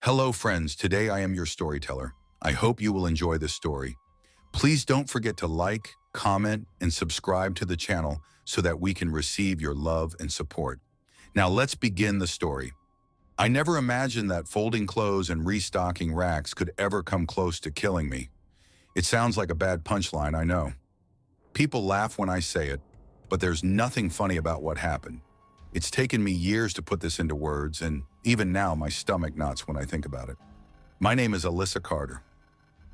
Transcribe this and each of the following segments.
Hello, friends. Today I am your storyteller. I hope you will enjoy this story. Please don't forget to like, comment, and subscribe to the channel so that we can receive your love and support. Now let's begin the story. I never imagined that folding clothes and restocking racks could ever come close to killing me. It sounds like a bad punchline, I know. People laugh when I say it, but there's nothing funny about what happened. It's taken me years to put this into words, and even now my stomach knots when I think about it. My name is Alyssa Carter.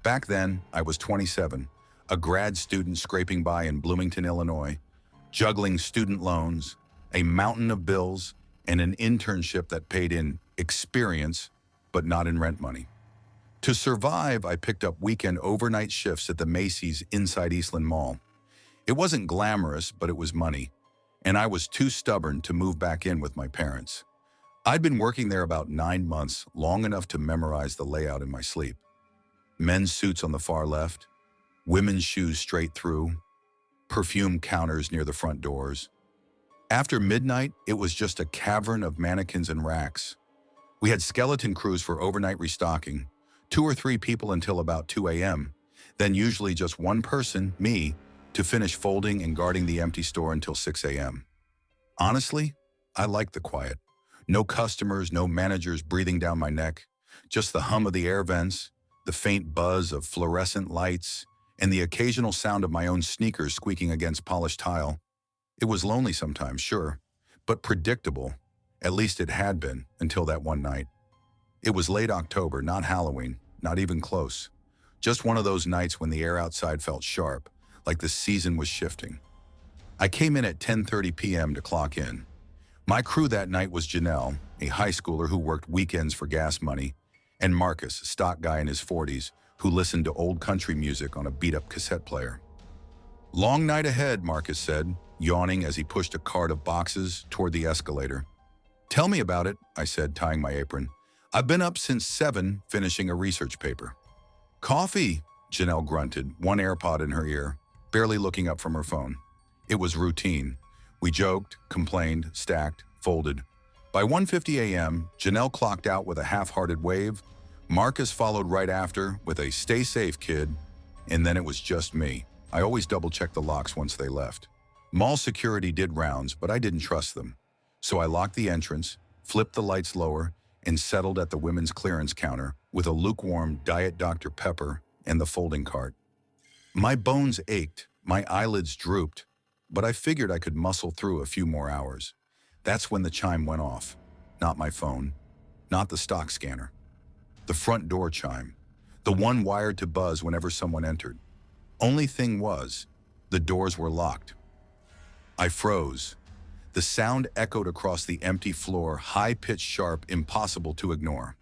Back then, I was 27, a grad student scraping by in Bloomington, Illinois, juggling student loans, a mountain of bills, and an internship that paid in experience, but not in rent money. To survive, I picked up weekend overnight shifts at the MACY'S inside Eastland Mall. It wasn't glamorous, but it was money, and I was too stubborn to move back in with my parents. I'd been working there about 9 months, long enough to memorize the layout in my sleep. Men's suits on the far left, women's shoes straight through, perfume counters near the front doors. After midnight, it was just a cavern of mannequins and racks. We had skeleton crews for overnight restocking, 2 or 3 people until about 2 a.m., then usually just one person, me, to finish folding and guarding the empty store until 6 a.m. Honestly, I liked the quiet. No customers, no managers breathing down my neck, just the hum of the air vents, the faint buzz of fluorescent lights, and the occasional sound of my own sneakers squeaking against polished tile. It was lonely sometimes, sure, but predictable. At least it had been until that one night. It was late October, not Halloween, not even close. Just one of those nights when the air outside felt sharp, like the season was shifting. I came in at 10:30 p.m. to clock in. My crew that night was Janelle, a high schooler who worked weekends for gas money, and Marcus, a stock guy in his 40s, who listened to old country music on a beat-up cassette player. "Long night ahead," Marcus said, yawning as he pushed a cart of boxes toward the escalator. "Tell me about it," I said, tying my apron. "I've been up since 7, finishing a research paper." "Coffee," Janelle grunted, one AirPod in her ear, barely looking up from her phone. It was routine. We joked, complained, stacked, folded. By 1:50 a.m., Janelle clocked out with a half-hearted wave. Marcus followed right after with a "stay safe, kid," and then it was just me. I always double-checked the locks once they left. Mall security did rounds, but I didn't trust them. So I locked the entrance, flipped the lights lower, and settled at the women's clearance counter with a lukewarm Diet Dr. Pepper and the folding cart. My bones ached, my eyelids drooped, but I figured I could muscle through a few more hours. That's when the chime went off. Not my phone, not the stock scanner. The front door chime, the one wired to buzz whenever someone entered. Only thing was, the doors were locked. I froze. The sound echoed across the empty floor, high-pitched, sharp, impossible to ignore.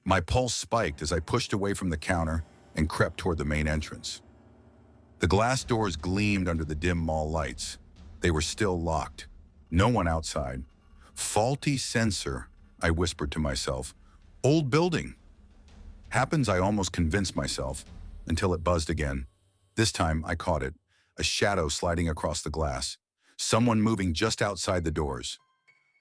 My pulse spiked as I pushed away from the counter and crept toward the main entrance. The glass doors gleamed under the dim mall lights. They were still locked. No one outside. "Faulty sensor," I whispered to myself. "Old building." Happens, I almost convinced myself, until it buzzed again. This time, I caught it, a shadow sliding across the glass, someone moving just outside the doors.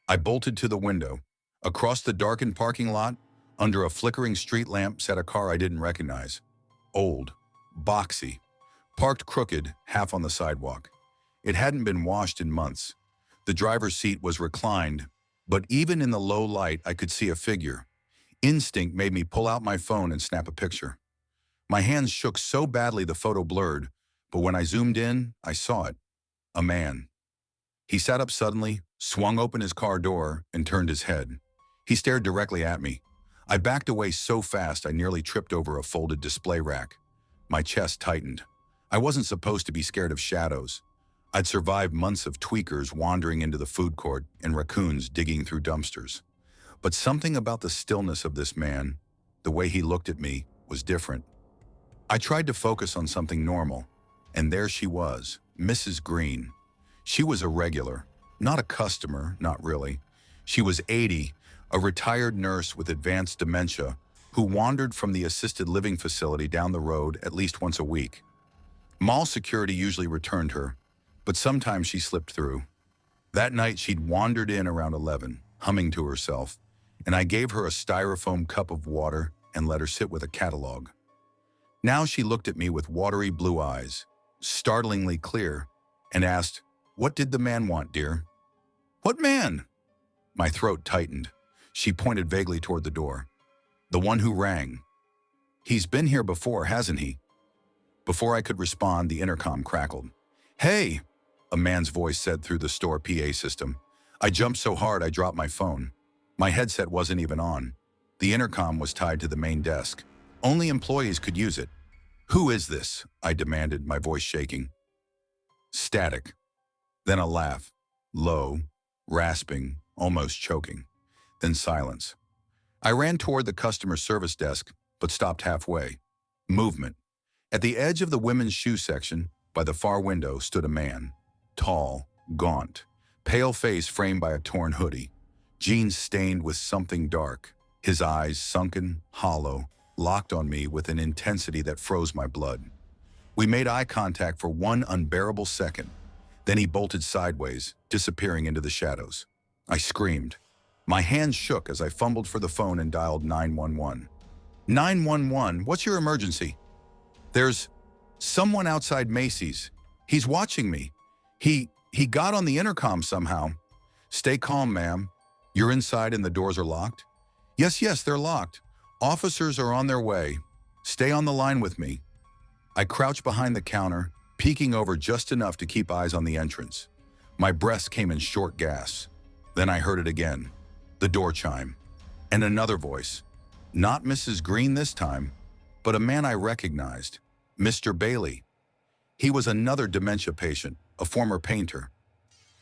I bolted to the window. Across the darkened parking lot, under a flickering street lamp, sat a car I didn't recognize. Old, boxy, parked crooked, half on the sidewalk. It hadn't been washed in months. The driver's seat was reclined, but even in the low light, I could see a figure. Instinct made me pull out my phone and snap a picture. My hands shook so badly the photo blurred, but when I zoomed in, I saw it. A man. He sat up suddenly, swung open his car door, and turned his head. He stared directly at me. I backed away so fast I nearly tripped over a folded display rack. My chest tightened. I wasn't supposed to be scared of shadows. I'd survived months of tweakers wandering into the food court and raccoons digging through dumpsters. But something about the stillness of this man, the way he looked at me, was different. I tried to focus on something normal, and there she was, Mrs. Green. She was a regular, not a customer, not really. She was 80, a retired nurse with advanced dementia who wandered from the assisted living facility down the road at least once a week. Mall security usually returned her, but sometimes she slipped through. That night she'd wandered in around 11, humming to herself, and I gave her a styrofoam cup of water and let her sit with a catalog. Now she looked at me with watery blue eyes, startlingly clear, and asked, "What did the man want, dear?" "What man?" My throat tightened. She pointed vaguely toward the door. "The one who rang. He's been here before, hasn't he?" Before I could respond, the intercom crackled. "Hey," a man's voice said through the store PA system. I jumped so hard I dropped my phone. My headset wasn't even on. The intercom was tied to the main desk. Only employees could use it. "Who is this?" I demanded, my voice shaking. Static. Then a laugh. Low, rasping, almost choking. Then silence. I ran toward the customer service desk, but stopped halfway. Movement. At the edge of the women's shoe section, by the far window, stood a man. Tall, gaunt, pale face framed by a torn hoodie. Jeans stained with something dark. His eyes, sunken, hollow, locked on me with an intensity that froze my blood. We made eye contact for one unbearable second. Then he bolted sideways, disappearing into the shadows. I screamed. My hands shook as I fumbled for the phone and dialed 911. 911, what's your emergency? There's someone outside Macy's. He's watching me. He got on the intercom somehow. Stay calm, ma'am. You're inside and the doors are locked? Yes, they're locked. Officers are on their way. Stay on the line with me. I crouched behind the counter, peeking over just enough to keep eyes on the entrance. My breath came in short gasps. Then I heard it again. The door chime. And another voice. Not Mrs. Green this time, but a man I recognized. Mr. Bailey. He was another dementia patient, a former painter.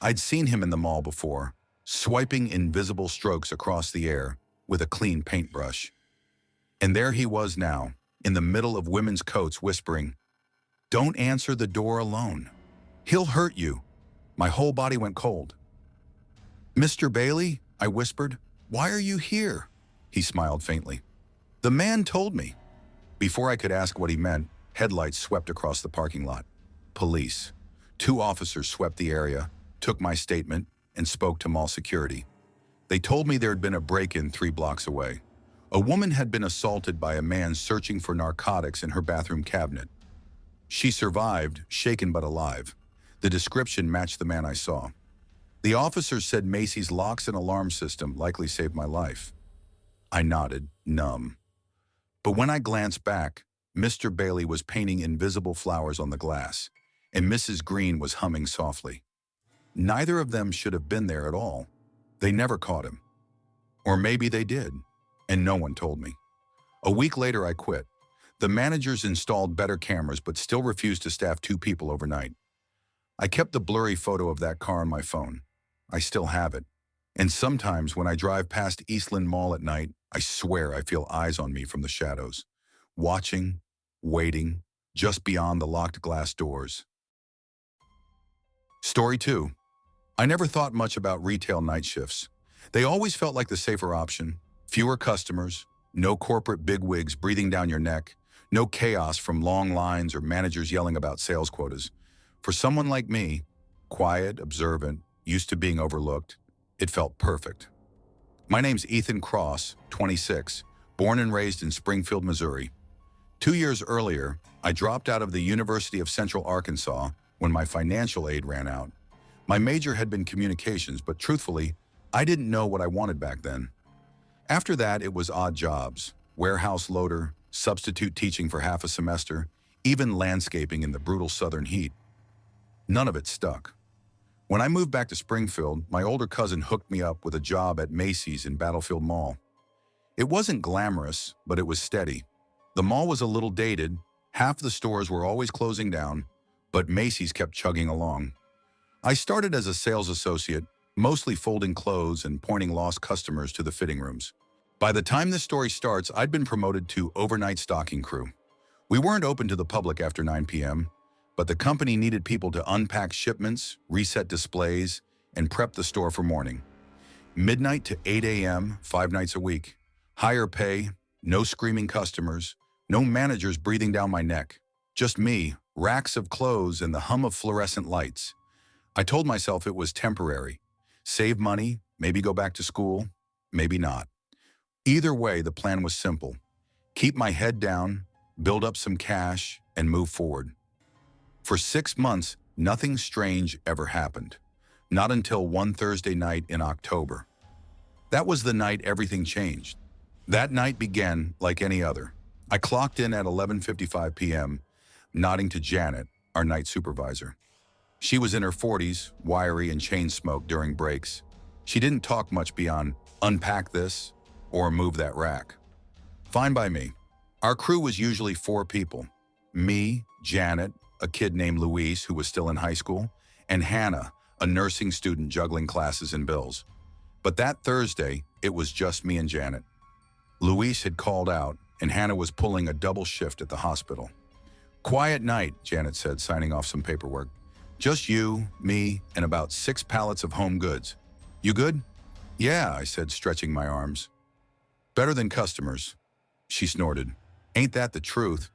I'd seen him in the mall before, swiping invisible strokes across the air with a clean paintbrush. And there he was now, in the middle of women's coats, whispering, "Don't answer the door alone. He'll hurt you." My whole body went cold. "Mr. Bailey," I whispered, "why are you here?" He smiled faintly. "The man told me." Before I could ask what he meant, headlights swept across the parking lot. Police. 2 officers swept the area, took my statement, and spoke to mall security. They told me there had been a break-in 3 blocks away. A woman had been assaulted by a man searching for narcotics in her bathroom cabinet. She survived, shaken but alive. The description matched the man I saw. The officers said Macy's locks and alarm system likely saved my life. I nodded, numb. But when I glanced back, Mr. Bailey was painting invisible flowers on the glass, and Mrs. Green was humming softly. Neither of them should have been there at all. They never caught him. Or maybe they did, and no one told me. A week later, I quit. The managers installed better cameras but still refused to staff 2 people overnight. I kept the blurry photo of that car on my phone. I still have it. And sometimes when I drive past Eastland Mall at night, I swear I feel eyes on me from the shadows, watching, waiting, just beyond the locked glass doors. Story 2. I never thought much about retail night shifts. They always felt like the safer option. Fewer customers, no corporate bigwigs breathing down your neck, no chaos from long lines or managers yelling about sales quotas. For someone like me, quiet, observant, used to being overlooked, it felt perfect. My name's Ethan Cross, 26, born and raised in Springfield, Missouri. 2 years earlier, I dropped out of the University of Central Arkansas when my financial aid ran out. My major had been communications, but truthfully, I didn't know what I wanted back then. After that, it was odd jobs, warehouse loader, substitute teaching for half a semester, even landscaping in the brutal southern heat. None of it stuck. When I moved back to Springfield, my older cousin hooked me up with a job at Macy's in Battlefield Mall. It wasn't glamorous, but it was steady. The mall was a little dated, half the stores were always closing down, but Macy's kept chugging along. I started as a sales associate, mostly folding clothes and pointing lost customers to the fitting rooms. By the time this story starts, I'd been promoted to overnight stocking crew. We weren't open to the public after 9 p.m., but the company needed people to unpack shipments, reset displays, and prep the store for morning. Midnight to 8 a.m., 5 nights a week. Higher pay, no screaming customers, no managers breathing down my neck. Just me, racks of clothes, and the hum of fluorescent lights. I told myself it was temporary. Save money, maybe go back to school, maybe not. Either way, the plan was simple. Keep my head down, build up some cash, and move forward. For 6 months, nothing strange ever happened. Not until one Thursday night in October. That was the night everything changed. That night began like any other. I clocked in at 11:55 p.m., nodding to Janet, our night supervisor. She was in her 40s, wiry and chain-smoked during breaks. She didn't talk much beyond, unpack this, or move that rack. Fine by me. Our crew was usually 4 people. Me, Janet, a kid named Luis who was still in high school, and Hannah, a nursing student juggling classes and bills. But that Thursday, it was just me and Janet. Luis had called out, and Hannah was pulling a double shift at the hospital. Quiet night, Janet said, signing off some paperwork. Just you, me, and about 6 pallets of home goods. You good? Yeah, I said, stretching my arms. Better than customers. She snorted. Ain't that the truth?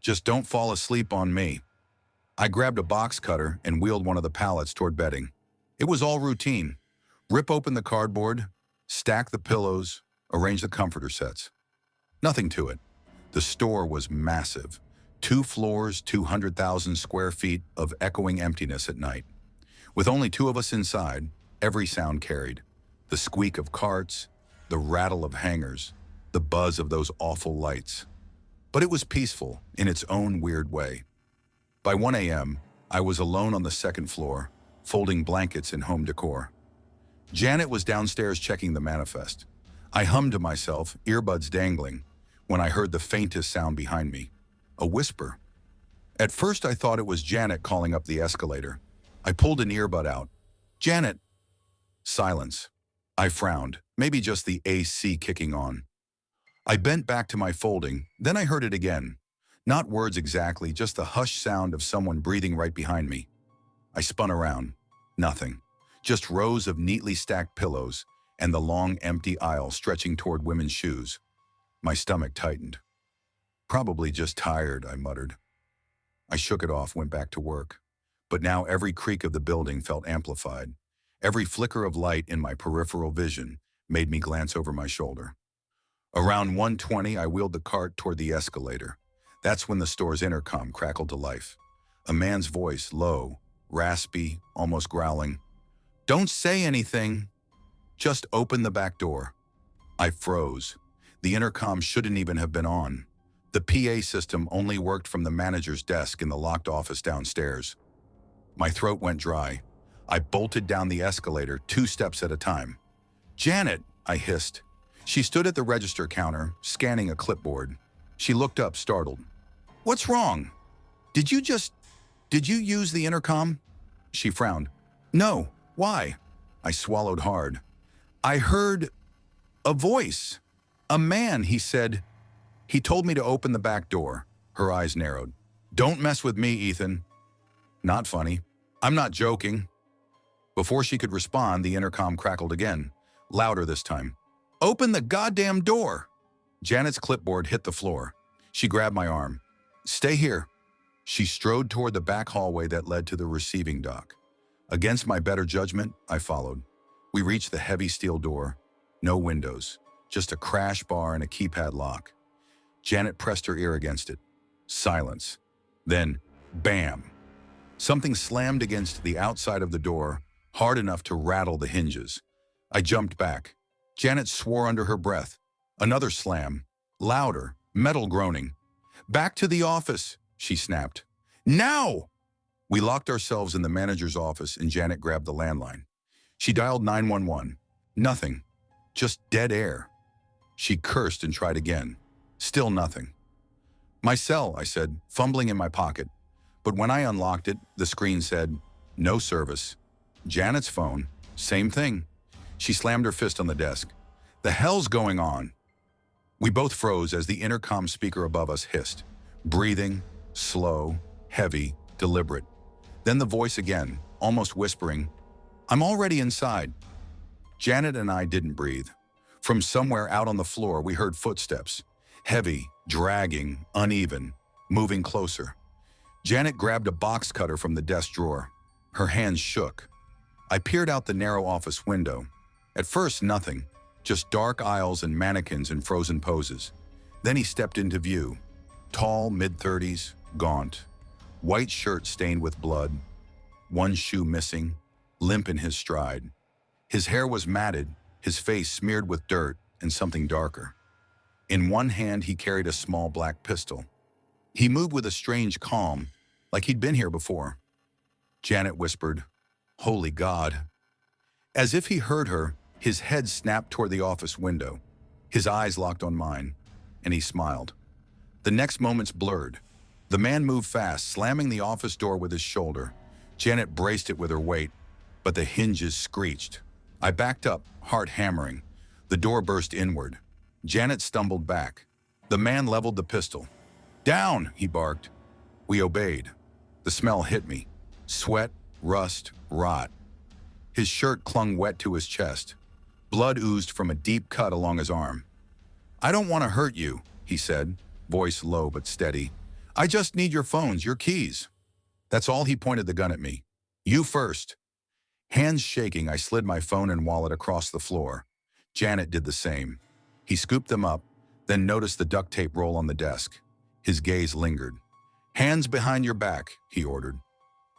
Just don't fall asleep on me. I grabbed a box cutter and wheeled one of the pallets toward bedding. It was all routine. Rip open the cardboard, stack the pillows, arrange the comforter sets. Nothing to it. The store was massive. 2 floors, 200,000 square feet of echoing emptiness at night. With only 2 of us inside, every sound carried. The squeak of carts, the rattle of hangers, the buzz of those awful lights. But it was peaceful in its own weird way. By 1 a.m., I was alone on the 2nd floor, folding blankets and home decor. Janet was downstairs checking the manifest. I hummed to myself, earbuds dangling, when I heard the faintest sound behind me. A whisper. At first, I thought it was Janet calling up the escalator. I pulled an earbud out. Janet! Silence. I frowned, maybe just the AC kicking on. I bent back to my folding, then I heard it again. Not words exactly, just the hushed sound of someone breathing right behind me. I spun around. Nothing. Just rows of neatly stacked pillows and the long, empty aisle stretching toward women's shoes. My stomach tightened. Probably just tired, I muttered. I shook it off, went back to work. But now every creak of the building felt amplified. Every flicker of light in my peripheral vision made me glance over my shoulder. Around 1:20, I wheeled the cart toward the escalator. That's when the store's intercom crackled to life. A man's voice, low, raspy, almost growling. Don't say anything. Just open the back door. I froze. The intercom shouldn't even have been on. The PA system only worked from the manager's desk in the locked office downstairs. My throat went dry. I bolted down the escalator 2 steps at a time. Janet, I hissed. She stood at the register counter, scanning a clipboard. She looked up, startled. What's wrong? Did you use the intercom? She frowned. No, why? I swallowed hard. I heard a voice. A man, he said. He told me to open the back door. Her eyes narrowed. Don't mess with me, Ethan. Not funny. I'm not joking. Before she could respond, the intercom crackled again, louder this time. Open the goddamn door! Janet's clipboard hit the floor. She grabbed my arm. Stay here. She strode toward the back hallway that led to the receiving dock. Against my better judgment, I followed. We reached the heavy steel door. No windows, just a crash bar and a keypad lock. Janet pressed her ear against it. Silence. Then, bam! Something slammed against the outside of the door, hard enough to rattle the hinges. I jumped back. Janet swore under her breath. Another slam. Louder, metal groaning. Back to the office, she snapped. Now! We locked ourselves in the manager's office and Janet grabbed the landline. She dialed 911. Nothing. Just dead air. She cursed and tried again. Still nothing. My cell, I said, fumbling in my pocket. But when I unlocked it, the screen said, no service. Janet's phone, same thing. She slammed her fist on the desk. The hell's going on? We both froze as the intercom speaker above us hissed. Breathing, slow, heavy, deliberate. Then the voice again, almost whispering, I'm already inside. Janet and I didn't breathe. From somewhere out on the floor, we heard footsteps. Heavy, dragging, uneven, moving closer. Janet grabbed a box cutter from the desk drawer. Her hands shook. I peered out the narrow office window. At first, nothing. just dark aisles and mannequins in frozen poses. Then he stepped into view. Tall, mid-30s, gaunt. White shirt stained with blood. One shoe missing, limp in his stride. His hair was matted, his face smeared with dirt and something darker. In one hand, he carried a small black pistol. He moved with a strange calm, like he'd been here before. Janet whispered, "Holy God." As if he heard her, his head snapped toward the office window. His eyes locked on mine, and he smiled. The next moments blurred. The man moved fast, slamming the office door with his shoulder. Janet braced it with her weight, but the hinges screeched. I backed up, heart hammering. The door burst inward. Janet stumbled back. The man leveled the pistol. "Down!" he barked. We obeyed. The smell hit me. Sweat, rust, rot. His shirt clung wet to his chest. Blood oozed from a deep cut along his arm. "I don't want to hurt you," he said, voice low but steady. "I just need your phones, your keys." That's all. He pointed the gun at me. "You first." Hands shaking, I slid my phone and wallet across the floor. Janet did the same. He scooped them up, then noticed the duct tape roll on the desk. His gaze lingered. "Hands behind your back," he ordered.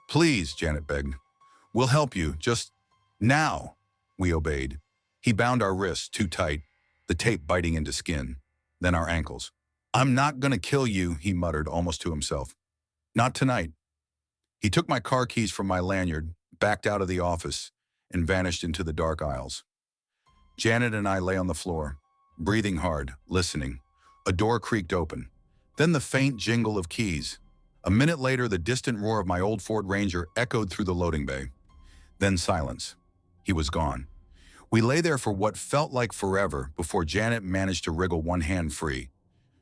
"Please," Janet begged. "We'll help you, just now." We obeyed. He bound our wrists too tight, the tape biting into skin, then our ankles. "I'm not gonna kill you," he muttered almost to himself. "Not tonight." He took my car keys from my lanyard, backed out of the office, and vanished into the dark aisles. Janet and I lay on the floor, breathing hard, listening. A door creaked open. Then the faint jingle of keys. A minute later, the distant roar of my old Ford Ranger echoed through the loading bay. Then silence. He was gone. We lay there for what felt like forever before Janet managed to wriggle one hand free.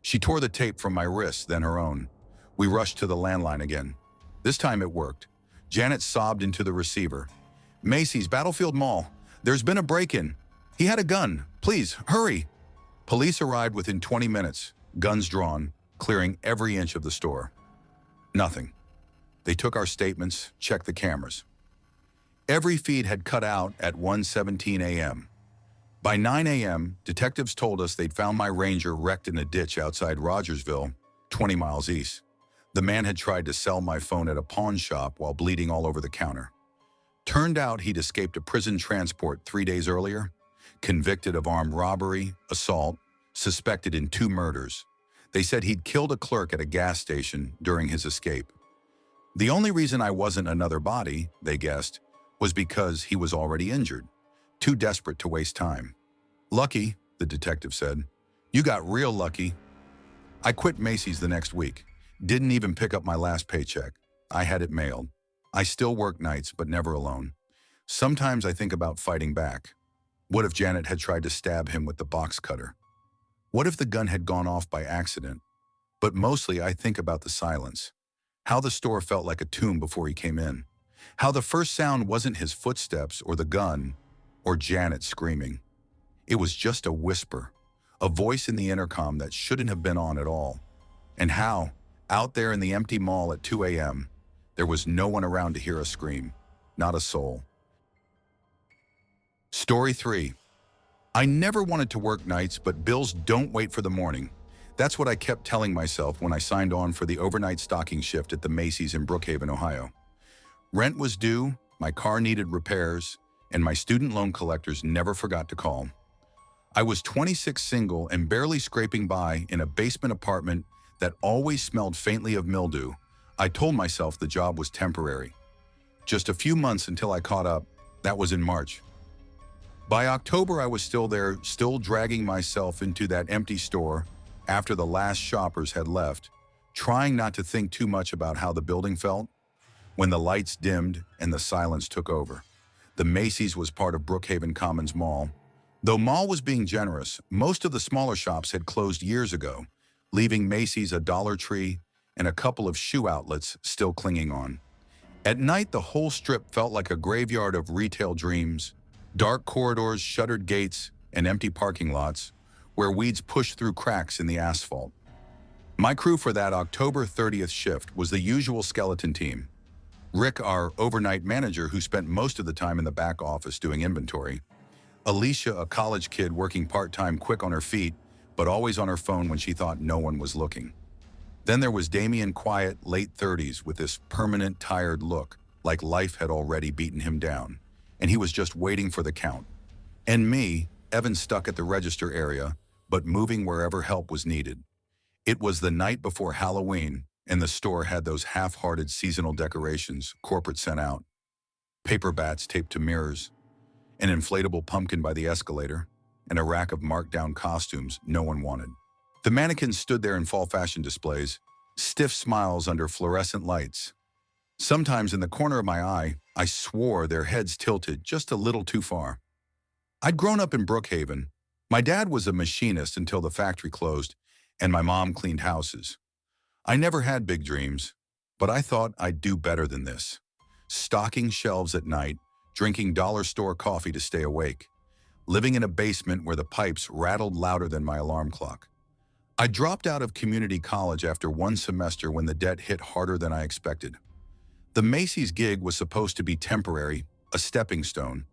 She tore the tape from my wrist, then her own. We rushed to the landline again. This time it worked. Janet sobbed into the receiver. "Macy's, Battlefield Mall. There's been a break-in. He had a gun. Please, hurry." Police arrived within 20 minutes, guns drawn, clearing every inch of the store. Nothing. They took our statements, checked the cameras. Every feed had cut out at 1:17 a.m. By 9 a.m., detectives told us they'd found my Ranger wrecked in a ditch outside Rogersville, 20 miles east. The man had tried to sell my phone at a pawn shop while bleeding all over the counter. Turned out he'd escaped a prison transport 3 days earlier, convicted of armed robbery, assault, suspected in 2 murders. They said he'd killed a clerk at a gas station during his escape. The only reason I wasn't another body, they guessed, was because he was already injured, too desperate to waste time. "Lucky," the detective said. "You got real lucky." I quit Macy's the next week. Didn't even pick up my last paycheck. I had it mailed. I still work nights, but never alone. Sometimes I think about fighting back. What if Janet had tried to stab him with the box cutter? What if the gun had gone off by accident? But mostly I think about the silence. How the store felt like a tomb before he came in. How the first sound wasn't his footsteps or the gun or Janet screaming. It was just a whisper, a voice in the intercom that shouldn't have been on at all. And how, out there in the empty mall at 2 a.m., there was no one around to hear us scream, not a soul. Story 3. I never wanted to work nights, but bills don't wait for the morning. That's what I kept telling myself when I signed on for the overnight stocking shift at the Macy's in Brookhaven, Ohio. Rent was due, my car needed repairs, and my student loan collectors never forgot to call. I was 26, single, and barely scraping by in a basement apartment that always smelled faintly of mildew. I told myself the job was temporary. Just a few months until I caught up. That was in March. By October, I was still there, still dragging myself into that empty store after the last shoppers had left, trying not to think too much about how the building felt. When the lights dimmed and the silence took over. The Macy's was part of Brookhaven Commons Mall. Though Mall was being generous, most of the smaller shops had closed years ago, leaving Macy's, a Dollar Tree, and a couple of shoe outlets still clinging on. At night, the whole strip felt like a graveyard of retail dreams, dark corridors, shuttered gates, and empty parking lots, where weeds pushed through cracks in the asphalt. My crew for that October 30th shift was the usual skeleton team. Rick, our overnight manager who spent most of the time in the back office doing inventory. Alicia, a college kid working part-time, quick on her feet, but always on her phone when she thought no one was looking. Then there was Damien, quiet, late 30s, with this permanent, tired look, like life had already beaten him down, and he was just waiting for the count. And me, Evan, stuck at the register area, but moving wherever help was needed. It was the night before Halloween, and the store had those half-hearted seasonal decorations corporate sent out. Paper bats taped to mirrors, an inflatable pumpkin by the escalator, and a rack of marked-down costumes no one wanted. The mannequins stood there in fall fashion displays, stiff smiles under fluorescent lights. Sometimes in the corner of my eye, I swore their heads tilted just a little too far. I'd grown up in Brookhaven. My dad was a machinist until the factory closed, and my mom cleaned houses. I never had big dreams, but I thought I'd do better than this. Stocking shelves at night, drinking dollar store coffee to stay awake, living in a basement where the pipes rattled louder than my alarm clock. I dropped out of community college after one semester when the debt hit harder than I expected. The MACY'S gig was supposed to be temporary, a stepping stone,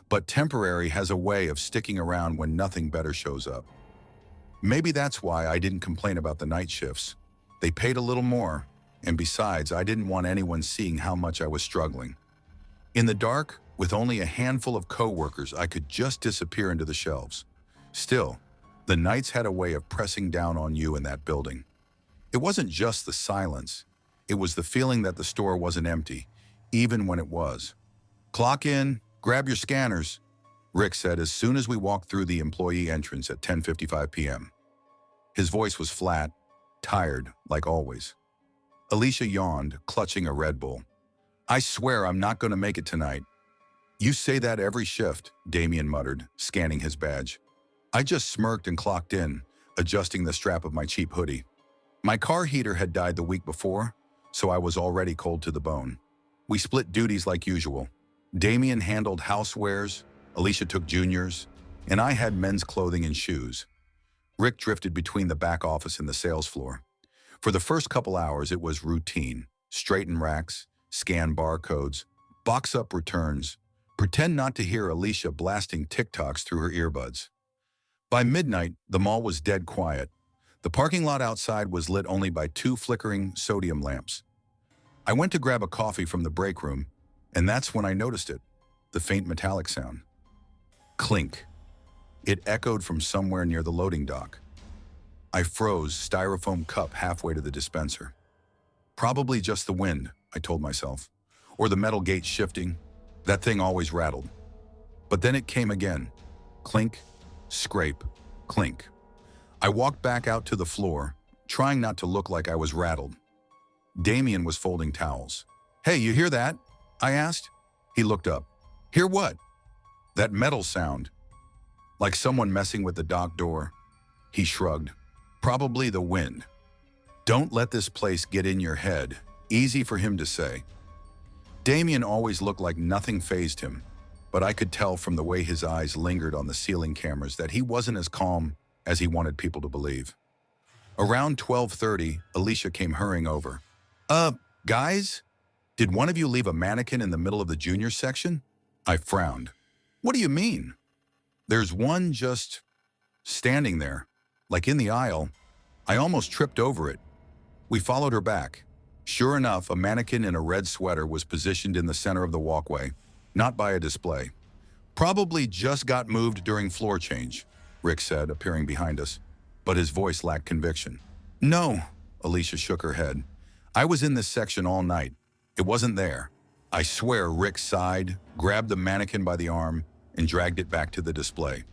but temporary has a way of sticking around when nothing better shows up. Maybe that's why I didn't complain about the night shifts. They paid a little more, and besides, I didn't want anyone seeing how much I was struggling. In the dark, with only a handful of co-workers, I could just disappear into the shelves. Still, the nights had a way of pressing down on you in that building. It wasn't just the silence. It was the feeling that the store wasn't empty, even when it was. "Clock in, grab your scanners," Rick said as soon as we walked through the employee entrance at 10:55 p.m. His voice was flat, tired, like always. Alicia yawned, clutching a Red Bull. "I swear I'm not going to make it tonight." "You say that every shift," Damien muttered, scanning his badge. I just smirked and clocked in, adjusting the strap of my cheap hoodie. My car heater had died the week before, so I was already cold to the bone. We split duties like usual. Damien handled housewares, Alicia took juniors, and I had men's clothing and shoes. Rick drifted between the back office and the sales floor. For the first couple hours, it was routine. Straighten racks, scan barcodes, box up returns, pretend not to hear Alicia blasting TikToks through her earbuds. By midnight, the mall was dead quiet. The parking lot outside was lit only by 2 flickering sodium lamps. I went to grab a coffee from the break room, and that's when I noticed it, the faint metallic sound. Clink. It echoed from somewhere near the loading dock. I froze, styrofoam cup halfway to the dispenser. Probably just the wind, I told myself, or the metal gate shifting. That thing always rattled. But then it came again. Clink, scrape, clink. I walked back out to the floor, trying not to look like I was rattled. Damien was folding towels. "Hey, you hear that?" I asked. He looked up. "Hear what?" "That metal sound. Like someone messing with the dock door." He shrugged. "Probably the wind." Don't let this place get in your head. Easy for him to say. Damien always looked like nothing fazed him, but I could tell from the way his eyes lingered on the ceiling cameras that he wasn't as calm as he wanted people to believe. Around 12:30, Alicia came hurrying over. Guys? Did one of you leave a mannequin in the middle of the junior section?" I frowned. "What do you mean?" "There's one just standing there, like in the aisle. I almost tripped over it." We followed her back. Sure enough, a mannequin in a red sweater was positioned in the center of the walkway, not by a display. "Probably just got moved during floor change," Rick said, appearing behind us, but his voice lacked conviction. "No," Alicia shook her head. "I was in this section all night. It wasn't there." I swear Rick sighed, grabbed the mannequin by the arm, and dragged it back to the display.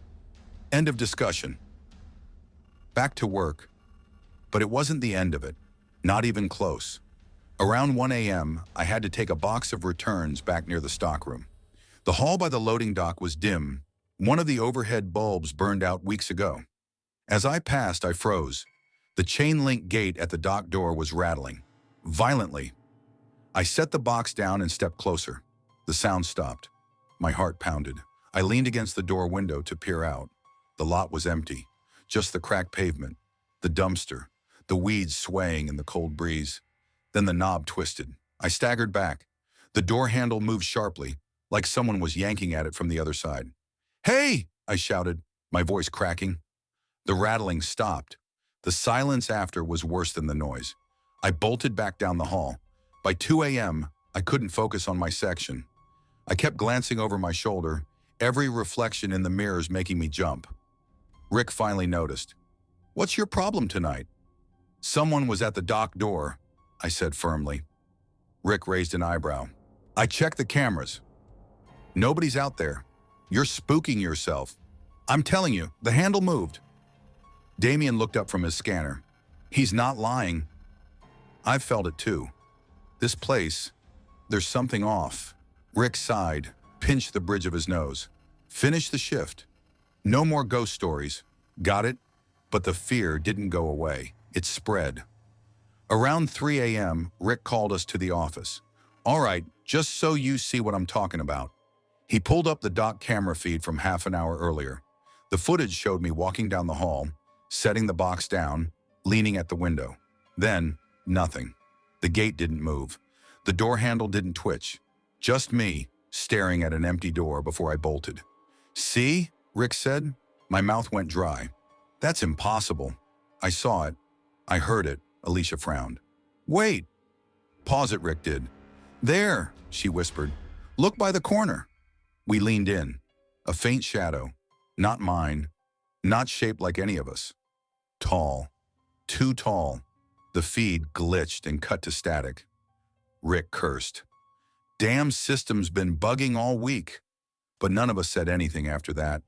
End of discussion. Back to work. But it wasn't the end of it. Not even close. Around 1 a.m., I had to take a box of returns back near the stockroom. The hall by the loading dock was dim. One of the overhead bulbs burned out weeks ago. As I passed, I froze. The chain-link gate at the dock door was rattling. Violently. I set the box down and stepped closer. The sound stopped. My heart pounded. I leaned against the door window to peer out. The lot was empty. Just the cracked pavement, the dumpster, the weeds swaying in the cold breeze. Then the knob twisted. I staggered back. The door handle moved sharply, like someone was yanking at it from the other side. "Hey!" I shouted, my voice cracking. The rattling stopped. The silence after was worse than the noise. I bolted back down the hall. By 2 a.m., I couldn't focus on my section. I kept glancing over my shoulder, every reflection in the mirrors making me jump. Rick finally noticed. "What's your problem tonight?" "Someone was at the dock door," I said firmly. Rick raised an eyebrow. "I checked the cameras. Nobody's out there. You're spooking yourself. I'm telling you, the handle moved." Damien looked up from his scanner. "He's not lying. I've felt it too. This place, there's something off." Rick sighed, pinched the bridge of his nose. "Finish the shift. No more ghost stories. Got it?" But the fear didn't go away. It spread. Around 3 a.m., Rick called us to the office. "All right, just so you see what I'm talking about." He pulled up the dock camera feed from half an hour earlier. The footage showed me walking down the hall, setting the box down, leaning at the window. Then, nothing. The gate didn't move. The door handle didn't twitch. Just me, staring at an empty door before I bolted. "See?" Rick said. My mouth went dry. "That's impossible." "I saw it. I heard it," Alicia frowned. "Wait." "Pause it," Rick did. "There," she whispered. "Look by the corner." We leaned in. A faint shadow. Not mine. Not shaped like any of us. Tall. Too tall. The feed glitched and cut to static. Rick cursed. "Damn system's been bugging all week." But none of us said anything after that.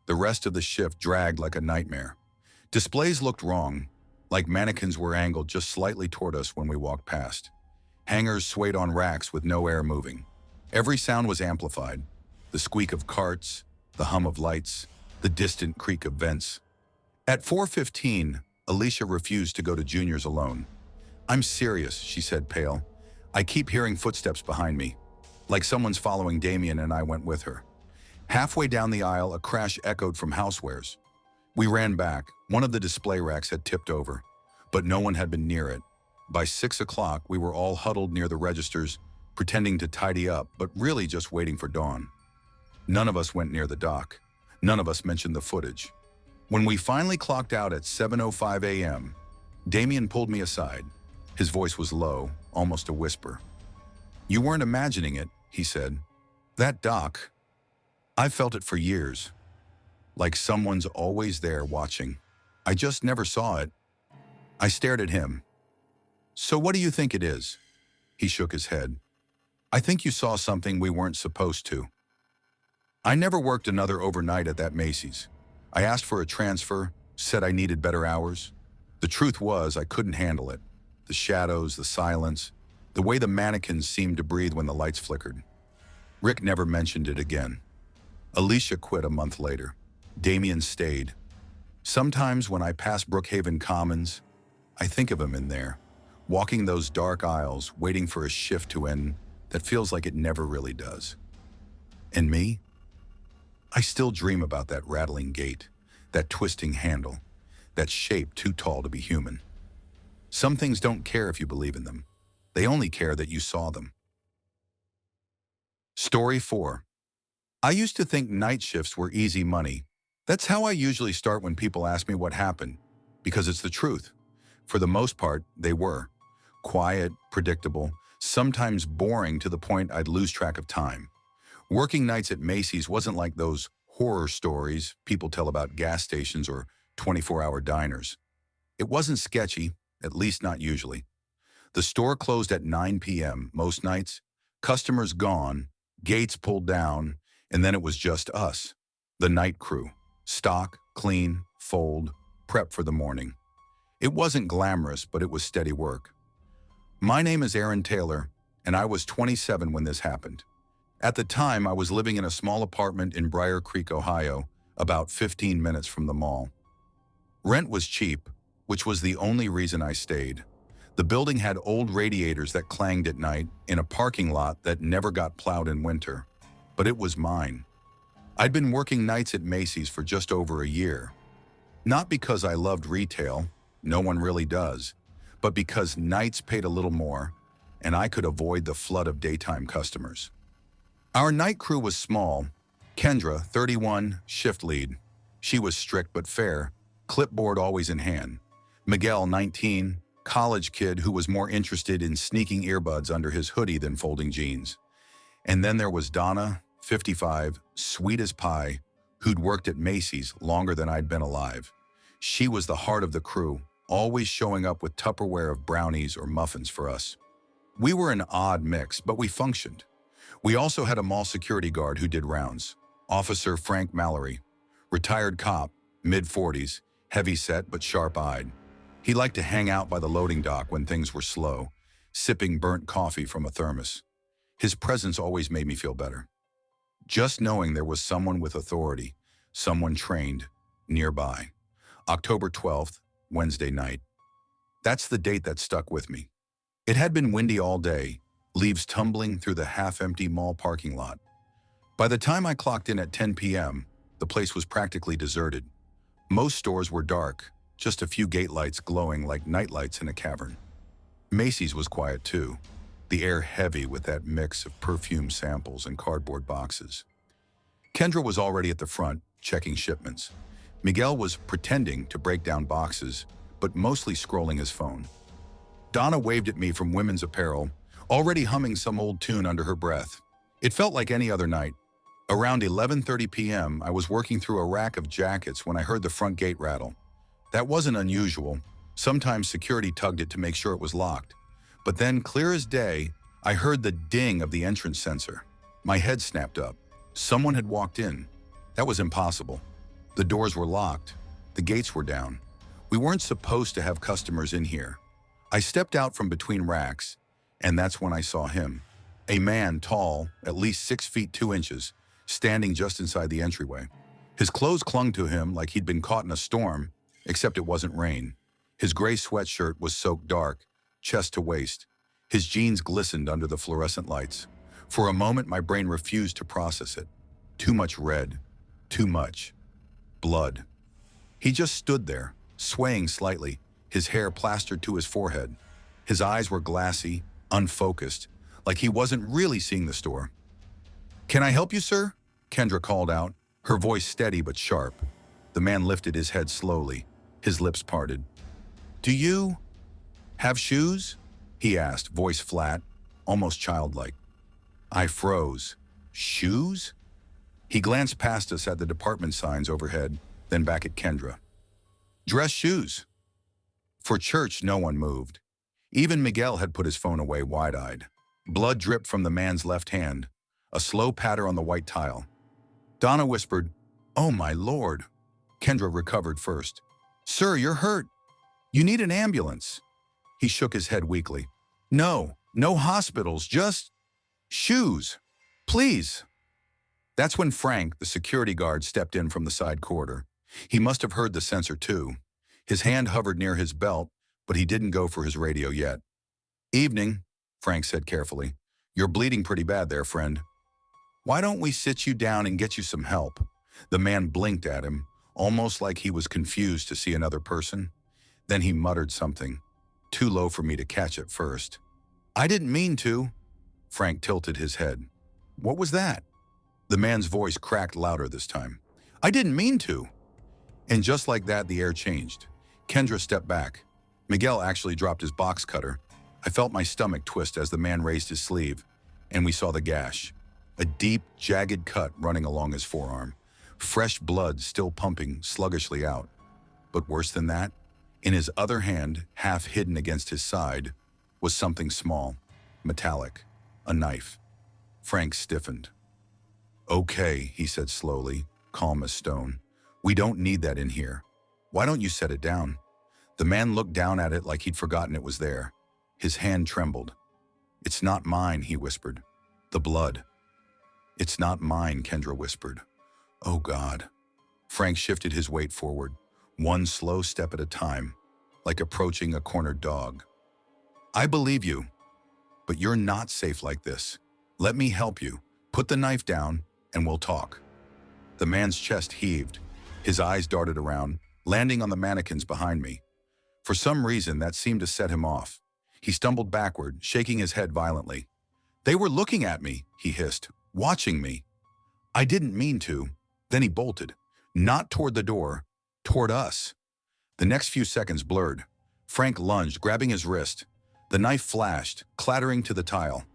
The rest of the shift dragged like a nightmare. Displays looked wrong, like mannequins were angled just slightly toward us when we walked past. Hangers swayed on racks with no air moving. Every sound was amplified. The squeak of carts, the hum of lights, the distant creak of vents. At 4:15, Alicia refused to go to Junior's alone. "I'm serious," she said, pale. "I keep hearing footsteps behind me, like someone's following Damien, and I went with her." Halfway down the aisle, a crash echoed from housewares. We ran back. One of the display racks had tipped over, but no one had been near it. By 6 o'clock, we were all huddled near the registers, pretending to tidy up, but really just waiting for dawn. None of us went near the dock. None of us mentioned the footage. When we finally clocked out at 7:05 a.m., Damien pulled me aside. His voice was low, almost a whisper. "You weren't imagining it," he said. "That dock, I've felt it for years. Like someone's always there watching. I just never saw it." I stared at him. "So what do you think it is?" He shook his head. "I think you saw something we weren't supposed to." I never worked another overnight at that Macy's. I asked for a transfer, said I needed better hours. The truth was I couldn't handle it. The shadows, the silence, the way the mannequins seemed to breathe when the lights flickered. Rick never mentioned it again. Alicia quit a month later. Damien stayed. Sometimes when I pass Brookhaven Commons, I think of him in there, walking those dark aisles, waiting for a shift to end that feels like it never really does. And me? I still dream about that rattling gate, that twisting handle, that shape too tall to be human. Some things don't care if you believe in them. They only care that you saw them. Story 4. I used to think night shifts were easy money. That's how I usually start when people ask me what happened, because it's the truth. For the most part, they were. Quiet, predictable, sometimes boring to the point I'd lose track of time. Working nights at Macy's wasn't like those horror stories people tell about gas stations or 24-hour diners. It wasn't sketchy, at least not usually. The store closed at 9 p.m. most nights, customers gone, gates pulled down, and then it was just us, the night crew. Stock, clean, fold, prep for the morning. It wasn't glamorous, but it was steady work. My name is Aaron Taylor, and I was 27 when this happened. At the time, I was living in a small apartment in Briar Creek, Ohio, about 15 minutes from the mall. Rent was cheap, which was the only reason I stayed. The building had old radiators that clanged at night in a parking lot that never got plowed in winter. But it was mine. I'd been working nights at Macy's for just over a year. Not because I loved retail, no one really does, but because nights paid a little more, and I could avoid the flood of daytime customers. Our night crew was small, Kendra, 31, shift lead. She was strict but fair, clipboard always in hand. Miguel, 19, college kid who was more interested in sneaking earbuds under his hoodie than folding jeans. And then there was Donna, 55, sweet as pie, who'd worked at Macy's longer than I'd been alive. She was the heart of the crew, always showing up with Tupperware of brownies or muffins for us. We were an odd mix, but we functioned. We also had a mall security guard who did rounds. Officer Frank Mallory, retired cop, mid-40s, heavy-set but sharp-eyed. He liked to hang out by the loading dock when things were slow, sipping burnt coffee from a thermos. His presence always made me feel better. Just knowing there was someone with authority, someone trained, nearby. October 12th, Wednesday night. That's the date that stuck with me. It had been windy all day, leaves tumbling through the half-empty mall parking lot. By the time I clocked in at 10 p.m., the place was practically deserted. Most stores were dark, just a few gate lights glowing like nightlights in a cavern. Macy's was quiet too, the air heavy with that mix of perfume samples and cardboard boxes. Kendra was already at the front, checking shipments. Miguel was pretending to break down boxes, but mostly scrolling his phone. Donna waved at me from women's apparel, already humming some old tune under her breath. It felt like any other night. Around 11:30 p.m., I was working through a rack of jackets when I heard the front gate rattle. That wasn't unusual. Sometimes security tugged it to make sure it was locked. But then, clear as day, I heard the ding of the entrance sensor. My head snapped up. Someone had walked in. That was impossible. The doors were locked. The gates were down. We weren't supposed to have customers in here. I stepped out from between racks, and that's when I saw him. A man, tall, at least 6 feet 2 inches, standing just inside the entryway. His clothes clung to him like he'd been caught in a storm, except it wasn't rain. His gray sweatshirt was soaked dark, chest to waist. His jeans glistened under the fluorescent lights. For a moment, my brain refused to process it. Too much red. Too much. Blood. He just stood there, swaying slightly, his hair plastered to his forehead. His eyes were glassy, unfocused, like he wasn't really seeing the store. "Can I help you, sir?" Kendra called out, her voice steady but sharp. The man lifted his head slowly, his lips parted. "Do you have shoes?" he asked, voice flat, almost childlike. I froze. Shoes? He glanced past us at the department signs overhead, then back at Kendra. "Dress shoes." For church, no one moved. Even Miguel had put his phone away wide-eyed. Blood dripped from the man's left hand, a slow patter on the white tile. Donna whispered, "Oh my Lord." Kendra recovered first. "Sir, you're hurt. You need an ambulance." He shook his head weakly. No hospitals, just shoes. Please." That's when Frank, the security guard, stepped in from the side corridor. He must have heard the sensor too. His hand hovered near his belt, but he didn't go for his radio yet. "Evening," Frank said carefully. "You're bleeding pretty bad there, friend. Why don't we sit you down and get you some help?" The man blinked at him, almost like he was confused to see another person. Then he muttered something, too low for me to catch at first. "I didn't mean to." Frank tilted his head. "What was that?" The man's voice cracked louder this time. "I didn't mean to." And just like that, the air changed. Kendra stepped back. Miguel actually dropped his box cutter. I felt my stomach twist as the man raised his sleeve, and we saw the gash. A deep, jagged cut running along his forearm. Fresh blood still pumping sluggishly out. But worse than that, in his other hand, half hidden against his side, was something small, metallic, a knife. Frank stiffened. "Okay," he said slowly, calm as stone. "We don't need that in here. Why don't you set it down?" The man looked down at it like he'd forgotten it was there. His hand trembled. "It's not mine," he whispered. "The blood." "It's not mine," Kendra whispered. "Oh God." Frank shifted his weight forward, one slow step at a time, like approaching a cornered dog. "I believe you, but you're not safe like this. Let me help you. Put the knife down, and we'll talk." The man's chest heaved. His eyes darted around, landing on the mannequins behind me. For some reason, that seemed to set him off. He stumbled backward, shaking his head violently. "They were looking at me," he hissed, "watching me." I didn't mean to. Then he bolted. Not toward the door, toward us. The next few seconds blurred. Frank lunged, grabbing his wrist. The knife flashed, clattering to the tile.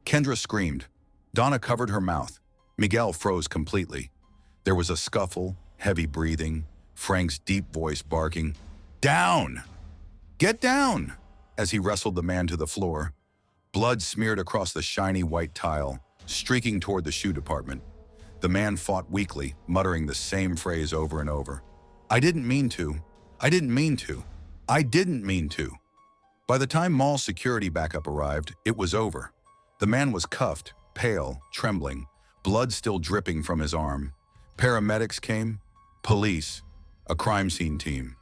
Kendra screamed. Donna covered her mouth. Miguel froze completely. There was a scuffle, heavy breathing, Frank's deep voice barking, "Down! Get down!" as he wrestled the man to the floor. Blood smeared across the shiny white tile, streaking toward the shoe department. The man fought weakly, muttering the same phrase over and over. "I didn't mean to. I didn't mean to. I didn't mean to." By the time mall security backup arrived, it was over. The man was cuffed, pale, trembling, blood still dripping from his arm. Paramedics came, police, a crime scene team.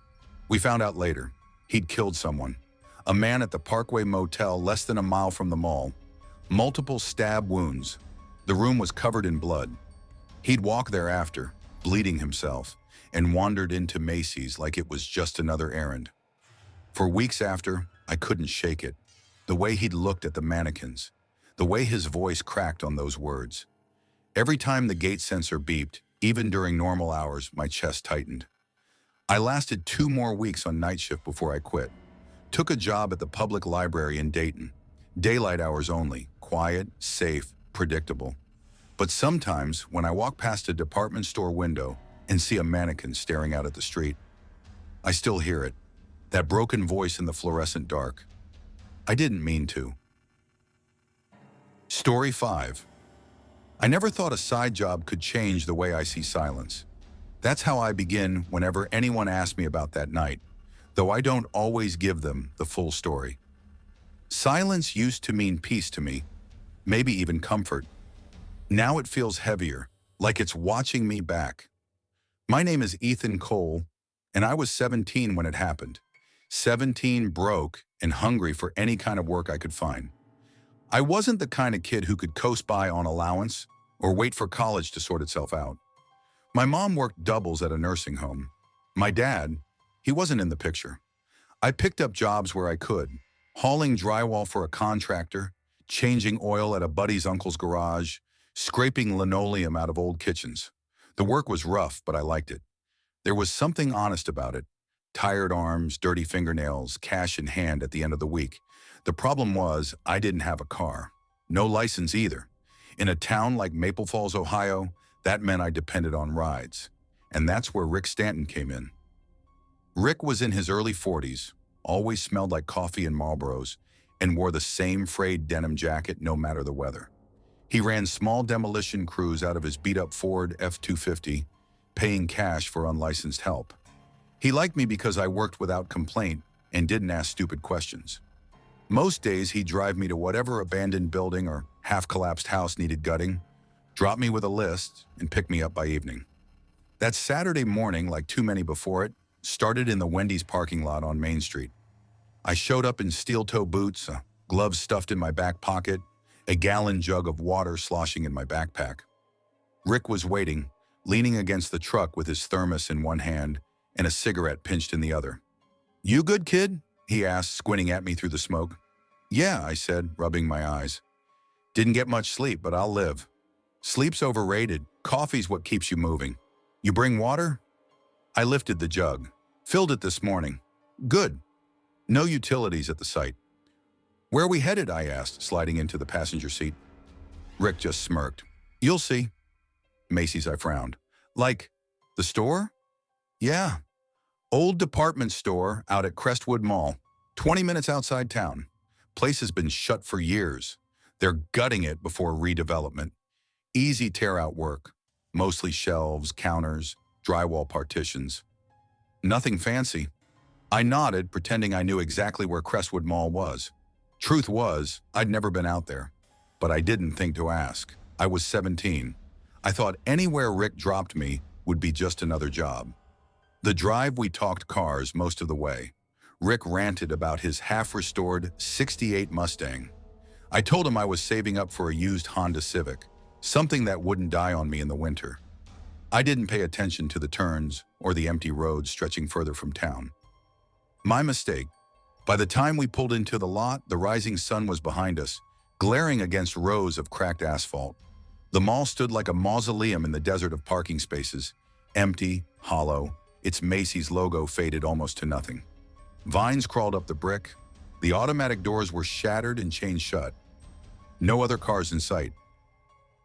We found out later, he'd killed someone. A man at the Parkway Motel less than a mile from the mall. Multiple stab wounds. The room was covered in blood. He'd walk thereafter, bleeding himself, and wandered into MACY'S like it was just another errand. For weeks after, I couldn't shake it. The way he'd looked at the mannequins. The way his voice cracked on those words. Every time the gate sensor beeped, even during normal hours, my chest tightened. I lasted 2 more weeks on night shift before I quit. Took a job at the public library in Dayton. Daylight hours only, quiet, safe, predictable. But sometimes, when I walk past a department store window and see a mannequin staring out at the street, I still hear it. That broken voice in the fluorescent dark. I didn't mean to. Story 5. I never thought a side job could change the way I see silence. That's how I begin whenever anyone asks me about that night, though I don't always give them the full story. Silence used to mean peace to me, maybe even comfort. Now it feels heavier, like it's watching me back. My name is Ethan Cole, and I was 17 when it happened. 17, broke, and hungry for any kind of work I could find. I wasn't the kind of kid who could coast by on allowance or wait for college to sort itself out. My mom worked doubles at a nursing home. My dad, he wasn't in the picture. I picked up jobs where I could, hauling drywall for a contractor, changing oil at a buddy's uncle's garage, scraping linoleum out of old kitchens. The work was rough, but I liked it. There was something honest about it. Tired arms, dirty fingernails, cash in hand at the end of the week. The problem was, I didn't have a car. No license either. In a town like Maple Falls, Ohio, that meant I depended on rides. And that's where Rick Stanton came in. Rick was in his early 40s, always smelled like coffee and Marlboros, and wore the same frayed denim jacket no matter the weather. He ran small demolition crews out of his beat-up Ford F-250, paying cash for unlicensed help. He liked me because I worked without complaint and didn't ask stupid questions. Most days he'd drive me to whatever abandoned building or half-collapsed house needed gutting, drop me with a list, and pick me up by evening. That Saturday morning, like too many before it, started in the Wendy's parking lot on Main Street. I showed up in steel-toe boots, gloves stuffed in my back pocket, a gallon jug of water sloshing in my backpack. Rick was waiting, leaning against the truck with his thermos in one hand and a cigarette pinched in the other. "You good, kid?" he asked, squinting at me through the smoke. "Yeah," I said, rubbing my eyes. "Didn't get much sleep, but I'll live." "Sleep's overrated. Coffee's what keeps you moving. You bring water?" I lifted the jug. "Filled it this morning." "Good." No utilities at the site. "Where are we headed?" I asked, sliding into the passenger seat. Rick just smirked. "You'll see." "MACY'S," I frowned. "Like, the store?" "Yeah. Old department store out at Crestwood Mall, 20 minutes outside town. Place has been shut for years. They're gutting it before redevelopment. Easy tear-out work. Mostly shelves, counters, drywall partitions. Nothing fancy." I nodded, pretending I knew exactly where Crestwood Mall was. Truth was, I'd never been out there. But I didn't think to ask. I was 17. I thought anywhere Rick dropped me would be just another job. The drive, we talked cars most of the way. Rick ranted about his half-restored '68 Mustang. I told him I was saving up for a used Honda Civic, something that wouldn't die on me in the winter. I didn't pay attention to the turns or the empty roads stretching further from town. My mistake. By the time we pulled into the lot, the rising sun was behind us, glaring against rows of cracked asphalt. The mall stood like a mausoleum in the desert of parking spaces, empty, hollow, its Macy's logo faded almost to nothing. Vines crawled up the brick. The automatic doors were shattered and chained shut. No other cars in sight.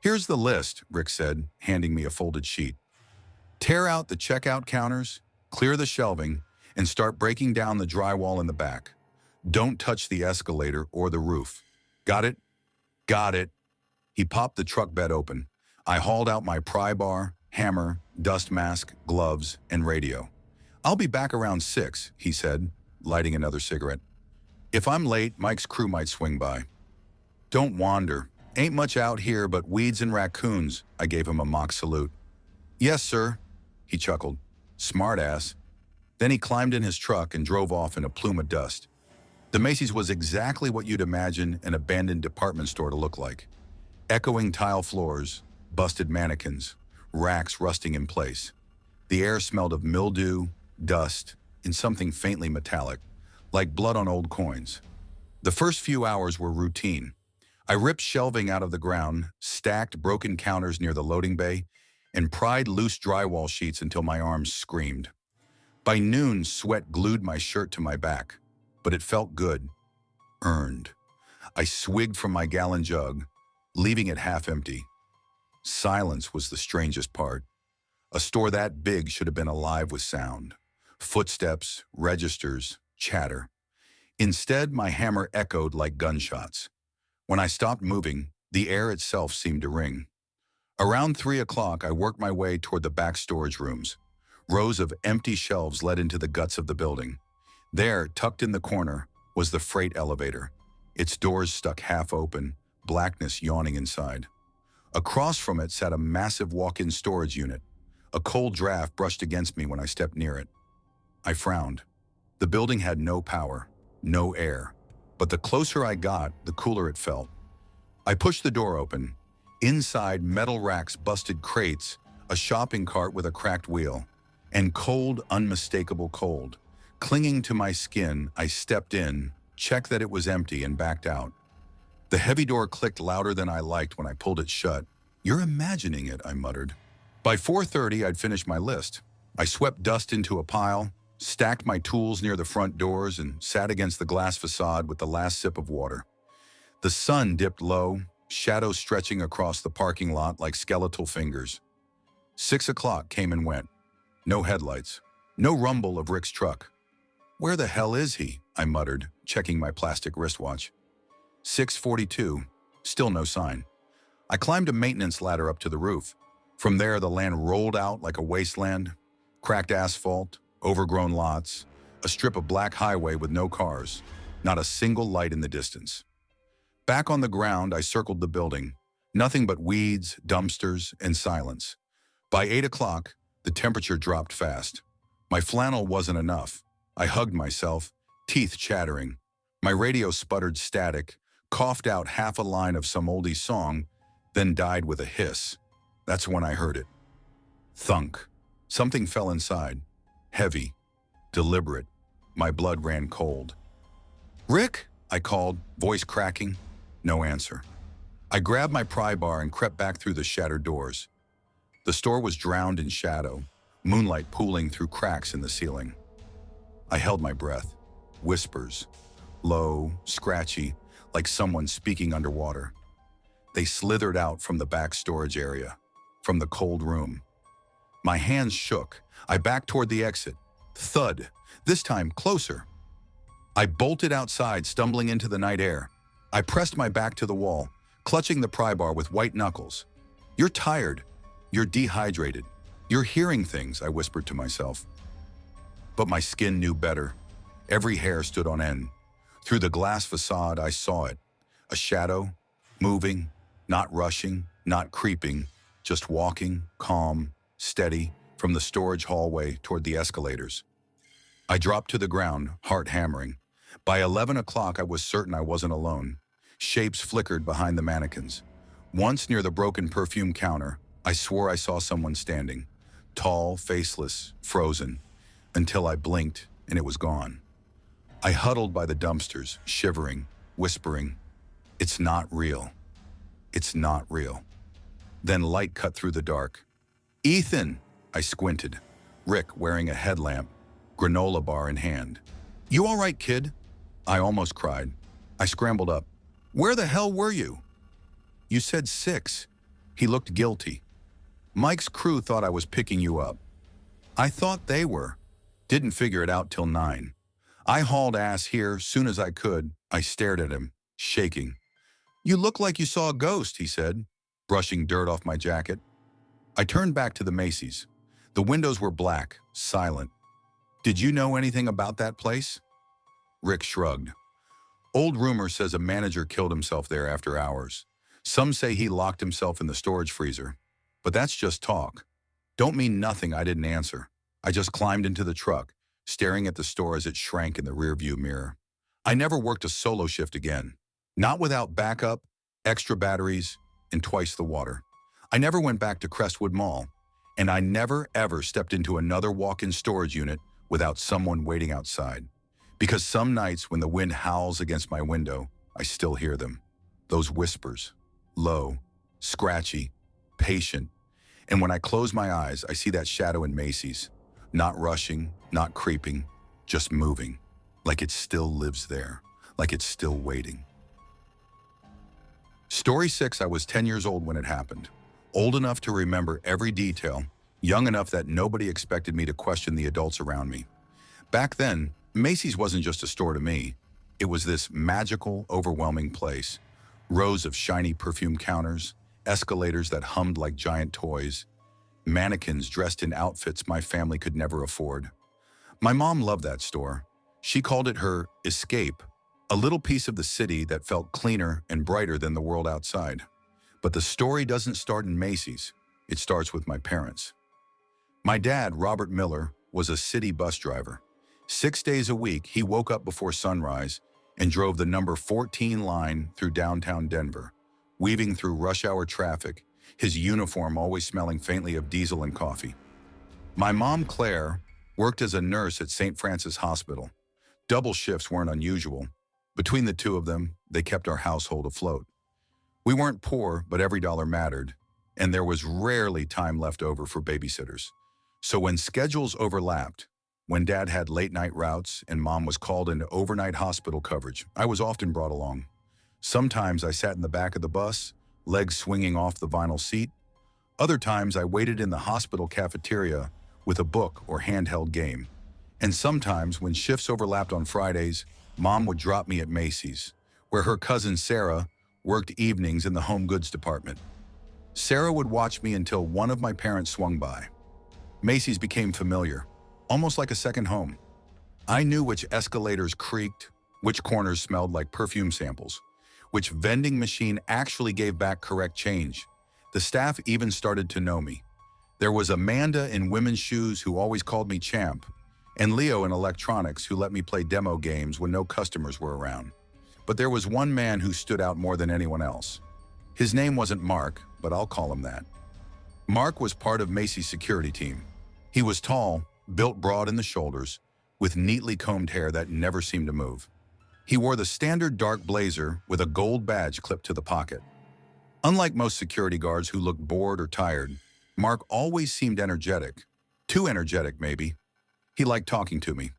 "Here's the list," Rick said, handing me a folded sheet. "Tear out the checkout counters, clear the shelving, and start breaking down the drywall in the back. Don't touch the escalator or the roof. Got it?" "Got it." He popped the truck bed open. I hauled out my pry bar, hammer, dust mask, gloves, and radio. "I'll be back around 6, he said, lighting another cigarette. "If I'm late, Mike's crew might swing by." "Don't wander. Ain't much out here but weeds and raccoons," I gave him a mock salute. "Yes, sir," he chuckled. "Smart ass." Then he climbed in his truck and drove off in a plume of dust. The Macy's was exactly what you'd imagine an abandoned department store to look like. Echoing tile floors, busted mannequins, racks rusting in place. The air smelled of mildew, dust, and something faintly metallic, like blood on old coins. The first few hours were routine. I ripped shelving out of the ground, stacked broken counters near the loading bay, and pried loose drywall sheets until my arms screamed. By noon, sweat glued my shirt to my back, but it felt good. Earned. I swigged from my gallon jug, leaving it half empty. Silence was the strangest part. A store that big should have been alive with sound. Footsteps, registers, chatter. Instead, my hammer echoed like gunshots. When I stopped moving, the air itself seemed to ring. Around 3 o'clock, I worked my way toward the back storage rooms. Rows of empty shelves led into the guts of the building. There, tucked in the corner, was the freight elevator, its doors stuck half open, blackness yawning inside. Across from it sat a massive walk-in storage unit. A cold draft brushed against me when I stepped near it. I frowned. The building had no power, no air. But the closer I got, the cooler it felt. I pushed the door open. Inside, metal racks, busted crates, a shopping cart with a cracked wheel, and cold, unmistakable cold. Clinging to my skin, I stepped in, checked that it was empty, and backed out. The heavy door clicked louder than I liked when I pulled it shut. "You're imagining it," I muttered. By 4:30, I'd finished my list. I swept dust into a pile, stacked my tools near the front doors, and sat against the glass facade with the last sip of water. The sun dipped low, shadows stretching across the parking lot like skeletal fingers. 6 o'clock came and went. No headlights. No rumble of Rick's truck. "Where the hell is he?" I muttered, checking my plastic wristwatch. 6:42, still no sign. I climbed a maintenance ladder up to the roof. From there, the land rolled out like a wasteland. Cracked asphalt, overgrown lots, a strip of black highway with no cars, not a single light in the distance. Back on the ground, I circled the building. Nothing but weeds, dumpsters, and silence. By 8 o'clock, the temperature dropped fast. My flannel wasn't enough. I hugged myself, teeth chattering. My radio sputtered static, coughed out half a line of some oldie song, then died with a hiss. That's when I heard it. Thunk. Something fell inside. Heavy. Deliberate. My blood ran cold. "Rick?" I called, voice cracking. No answer. I grabbed my pry bar and crept back through the shattered doors. The store was drowned in shadow, moonlight pooling through cracks in the ceiling. I held my breath. Whispers. Low, scratchy, like someone speaking underwater. They slithered out from the back storage area, from the cold room. My hands shook. I backed toward the exit. Thud. This time closer. I bolted outside, stumbling into the night air. I pressed my back to the wall, clutching the pry bar with white knuckles. "You're tired. You're dehydrated. You're hearing things," I whispered to myself. But my skin knew better. Every hair stood on end. Through the glass facade, I saw it. A shadow, moving, not rushing, not creeping, just walking, calm, steady, from the storage hallway toward the escalators. I dropped to the ground, heart hammering. By 11 o'clock, I was certain I wasn't alone. Shapes flickered behind the mannequins. Once near the broken perfume counter, I swore I saw someone standing. Tall, faceless, frozen, until I blinked and it was gone. I huddled by the dumpsters, shivering, whispering, "It's not real. It's not real." Then light cut through the dark. "Ethan!" I squinted. Rick, wearing a headlamp, granola bar in hand. "You all right, kid?" I almost cried. I scrambled up. "Where the hell were you?" "You said 6. He looked guilty. "Mike's crew thought I was picking you up." "I thought they were. Didn't figure it out till 9. I hauled ass here soon as I could." I stared at him, shaking. "You look like you saw a ghost," he said, brushing dirt off my jacket. I turned back to the Macy's. The windows were black, silent. "Did you know anything about that place?" Rick shrugged. "Old rumor says a manager killed himself there after hours. Some say he locked himself in the storage freezer. But that's just talk." "Don't mean nothing," I didn't answer. I just climbed into the truck, staring at the store as it shrank in the rearview mirror. I never worked a solo shift again. Not without backup, extra batteries, and twice the water. I never went back to Crestwood Mall, and I never ever stepped into another walk-in storage unit without someone waiting outside. Because some nights when the wind howls against my window, I still hear them. Those whispers, low, scratchy, patient. And when I close my eyes, I see that shadow in Macy's. Not rushing, not creeping, just moving. Like it still lives there. Like it's still waiting. Story 6, I was 10 years old when it happened. Old enough to remember every detail, young enough that nobody expected me to question the adults around me. Back then, Macy's wasn't just a store to me. It was this magical, overwhelming place. Rows of shiny perfume counters, escalators that hummed like giant toys, mannequins dressed in outfits my family could never afford. My mom loved that store. She called it her escape, a little piece of the city that felt cleaner and brighter than the world outside. But the story doesn't start in Macy's. It starts with my parents. My dad, Robert Miller, was a city bus driver. 6 days a week, he woke up before sunrise and drove the number 14 line through downtown Denver, weaving through rush hour traffic, his uniform always smelling faintly of diesel and coffee. My mom, Claire, worked as a nurse at St. Francis Hospital. Double shifts weren't unusual. Between the two of them, they kept our household afloat. We weren't poor, but every dollar mattered, and there was rarely time left over for babysitters. So when schedules overlapped, when Dad had late-night routes and Mom was called into overnight hospital coverage, I was often brought along. Sometimes I sat in the back of the bus, legs swinging off the vinyl seat. Other times I waited in the hospital cafeteria with a book or handheld game. And sometimes, when shifts overlapped on Fridays, Mom would drop me at Macy's, where her cousin Sarah worked evenings in the home goods department. Sarah would watch me until one of my parents swung by. Macy's became familiar, almost like a second home. I knew which escalators creaked, which corners smelled like perfume samples, which vending machine actually gave back correct change. The staff even started to know me. There was Amanda in women's shoes who always called me champ, and Leo in electronics who let me play demo games when no customers were around. But there was one man who stood out more than anyone else. His name wasn't Mark, but I'll call him that. Mark was part of Macy's security team. He was tall, built broad in the shoulders, with neatly combed hair that never seemed to move. He wore the standard dark blazer with a gold badge clipped to the pocket. Unlike most security guards who looked bored or tired, Mark always seemed energetic. Too energetic, maybe. He liked talking to me.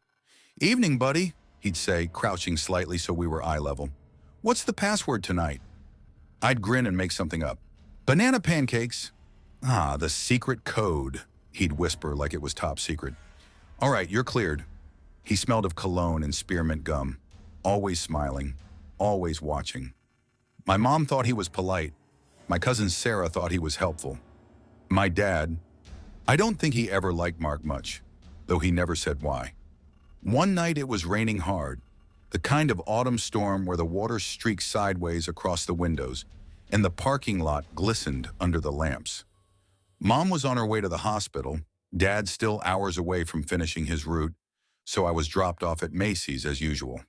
"Evening, buddy," he'd say, crouching slightly so we were eye level. "What's the password tonight?" I'd grin and make something up. "Banana pancakes." "Ah, the secret code," he'd whisper like it was top secret. "All right, you're cleared." He smelled of cologne and spearmint gum, always smiling, always watching. My mom thought he was polite. My cousin Sarah thought he was helpful. My dad, I don't think he ever liked Mark much, though he never said why. One night it was raining hard, the kind of autumn storm where the water streaked sideways across the windows and the parking lot glistened under the lamps. Mom was on her way to the hospital, Dad still hours away from finishing his route, so I was dropped off at Macy's as usual.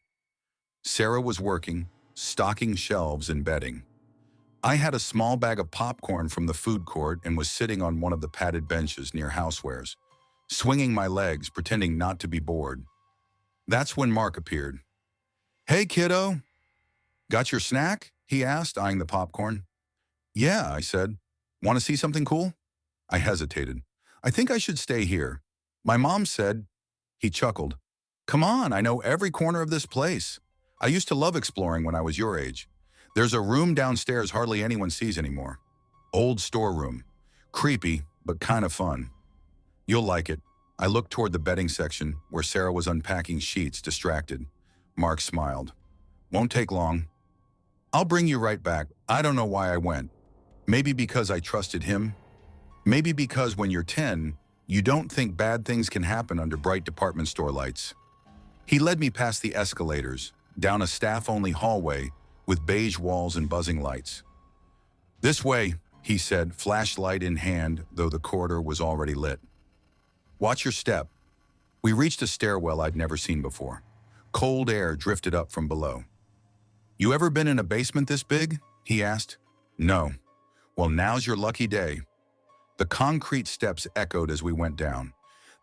Sarah was working, stocking shelves and bedding. I had a small bag of popcorn from the food court and was sitting on one of the padded benches near housewares, swinging my legs, pretending not to be bored. That's when Mark appeared. "Hey, kiddo. Got your snack?" he asked, eyeing the popcorn. "Yeah," I said. Want to see something cool? I hesitated. I think I should stay here. My mom said. He chuckled. Come on, I know every corner of this place. I used to love exploring when I was your age. There's a room downstairs hardly anyone sees anymore. Old storeroom. Creepy, but kind of fun. You'll like it. I looked toward the bedding section where Sarah was unpacking sheets, distracted. Mark smiled. Won't take long. I'll bring you right back. I don't know why I went. Maybe because I trusted him. Maybe because when you're 10, you don't think bad things can happen under bright department store lights. He led me past the escalators, down a staff-only hallway with beige walls and buzzing lights. This way, he said, flashlight in hand, though the corridor was already lit. Watch your step. We reached a stairwell I'd never seen before. Cold air drifted up from below. You ever been in a basement this big? He asked. No. Well, now's your lucky day. The concrete steps echoed as we went down.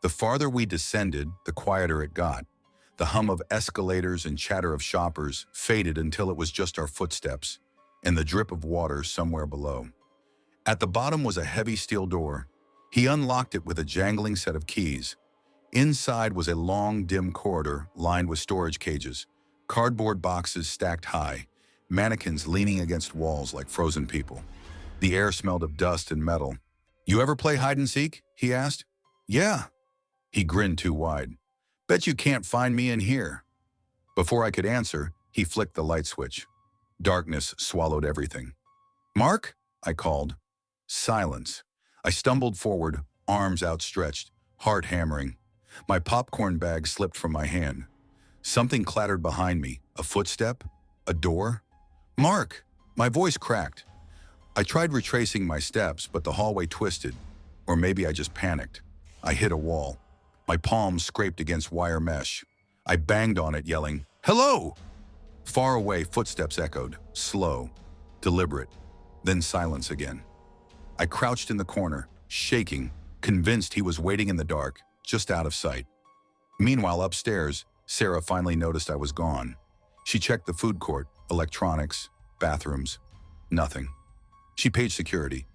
The farther we descended, the quieter it got. The hum of escalators and chatter of shoppers faded until it was just our footsteps and the drip of water somewhere below. At the bottom was a heavy steel door. He unlocked it with a jangling set of keys. Inside was a long, dim corridor lined with storage cages, cardboard boxes stacked high, mannequins leaning against walls like frozen people. The air smelled of dust and metal. You ever play hide and seek? He asked. Yeah. He grinned too wide. Bet you can't find me in here. Before I could answer, he flicked the light switch. Darkness swallowed everything. Mark? I called. Silence. I stumbled forward, arms outstretched, heart hammering. My popcorn bag slipped from my hand. Something clattered behind me. A footstep? A door? Mark! My voice cracked. I tried retracing my steps, but the hallway twisted. Or maybe I just panicked. I hit a wall. My palms scraped against wire mesh. I banged on it, yelling, "Hello!" Far away, footsteps echoed, slow, deliberate, then silence again. I crouched in the corner, shaking, convinced he was waiting in the dark, just out of sight. Meanwhile, upstairs, Sarah finally noticed I was gone. She checked the food court, electronics, bathrooms. Nothing. She paged security.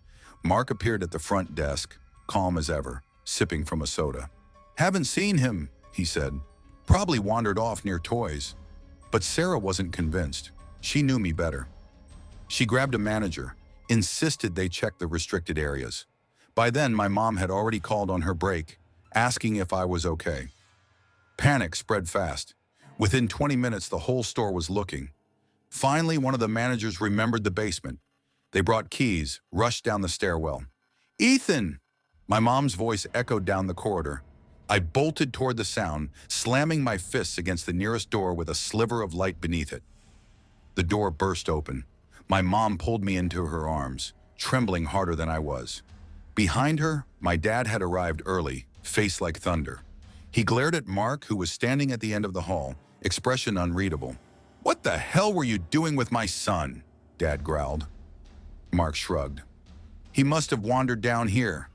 Mark appeared at the front desk, calm as ever, sipping from a soda. Haven't seen him, he said. Probably wandered off near toys. But Sarah wasn't convinced. She knew me better. She grabbed a manager, insisted they check the restricted areas. By then, my mom had already called on her break, asking if I was okay. Panic spread fast. Within 20 minutes, the whole store was looking. Finally, one of the managers remembered the basement. They brought keys, rushed down the stairwell. Ethan! My mom's voice echoed down the corridor. I bolted toward the sound, slamming my fists against the nearest door with a sliver of light beneath it. The door burst open. My mom pulled me into her arms, trembling harder than I was. Behind her, my dad had arrived early, face like thunder. He glared at Mark, who was standing at the end of the hall, expression unreadable. What the hell were you doing with my son? Dad growled. Mark shrugged. He must have wandered down here.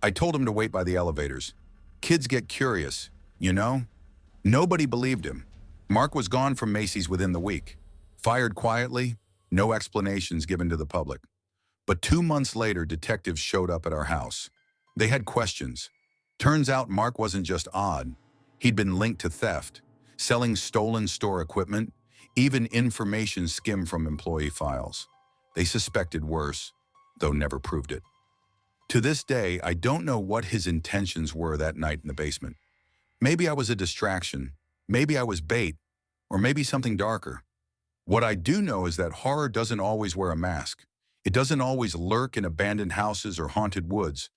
I told him to wait by the elevators. Kids get curious, you know? Nobody believed him. Mark was gone from MACY'S within the week. Fired quietly, no explanations given to the public. But 2 months later, detectives showed up at our house. They had questions. Turns out Mark wasn't just odd. He'd been linked to theft, selling stolen store equipment, even information skimmed from employee files. They suspected worse, though never proved it. To this day, I don't know what his intentions were that night in the basement. Maybe I was a distraction, maybe I was bait, or maybe something darker. What I do know is that horror doesn't always wear a mask. It doesn't always lurk in abandoned houses or haunted woods.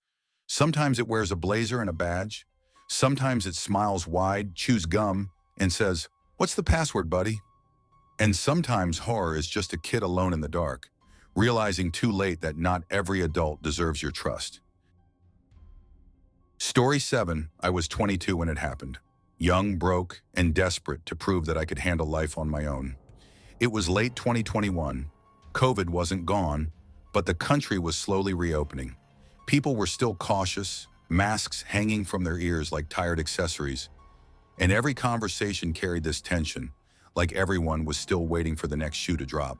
Sometimes it wears a blazer and a badge. Sometimes it smiles wide, chews gum, and says, "What's the password, buddy?" And sometimes horror is just a kid alone in the dark, realizing too late that not every adult deserves your trust. Story 7, I was 22 when it happened. Young, broke, and desperate to prove that I could handle life on my own. It was late 2021. COVID wasn't gone, but the country was slowly reopening. People were still cautious, masks hanging from their ears like tired accessories. And every conversation carried this tension, like everyone was still waiting for the next shoe to drop.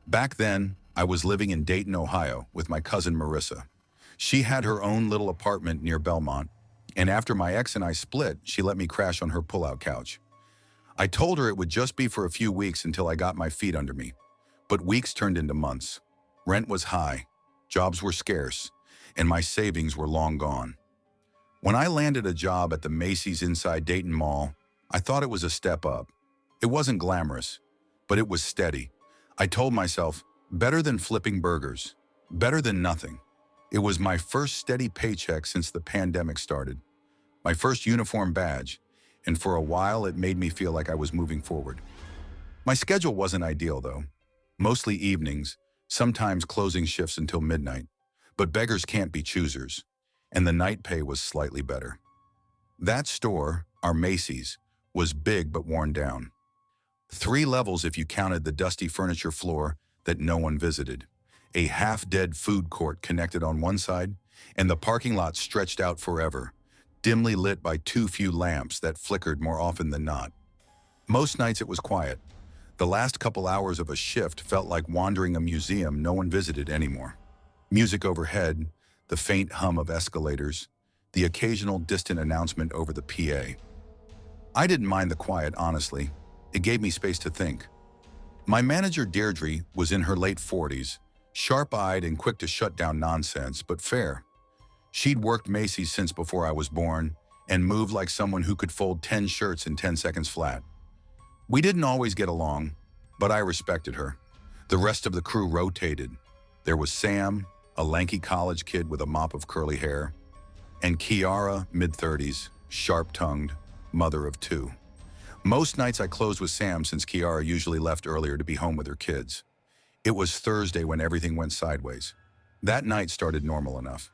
Back then, I was living in Dayton, Ohio, with my cousin Marissa. She had her own little apartment near Belmont, and after my ex and I split, she let me crash on her pull-out couch. I told her it would just be for a few weeks until I got my feet under me. But weeks turned into months. Rent was high, jobs were scarce, and my savings were long gone. When I landed a job at the Macy's inside Dayton Mall, I thought it was a step up. It wasn't glamorous, but it was steady. I told myself, better than flipping burgers, better than nothing. It was my first steady paycheck since the pandemic started, my first uniform badge, and for a while it made me feel like I was moving forward. My schedule wasn't ideal though. Mostly evenings, sometimes closing shifts until midnight. But beggars can't be choosers, and the night pay was slightly better. That store, our Macy's, was big but worn down. 3 levels if you counted the dusty furniture floor that no one visited. A half-dead food court connected on one side, and the parking lot stretched out forever, dimly lit by too few lamps that flickered more often than not. Most nights it was quiet. The last couple hours of a shift felt like wandering a museum no one visited anymore. Music overhead, the faint hum of escalators, the occasional distant announcement over the PA. I didn't mind the quiet, honestly. It gave me space to think. My manager, Deirdre, was in her late 40s, sharp-eyed and quick to shut down nonsense, but fair. She'd worked Macy's since before I was born and moved like someone who could fold 10 shirts in 10 seconds flat. We didn't always get along, but I respected her. The rest of the crew rotated. There was Sam, a lanky college kid with a mop of curly hair, and Kiara, mid-30s, sharp-tongued, mother of 2. Most nights I closed with Sam since Kiara usually left earlier to be home with her kids. It was Thursday when everything went sideways. That night started normal enough.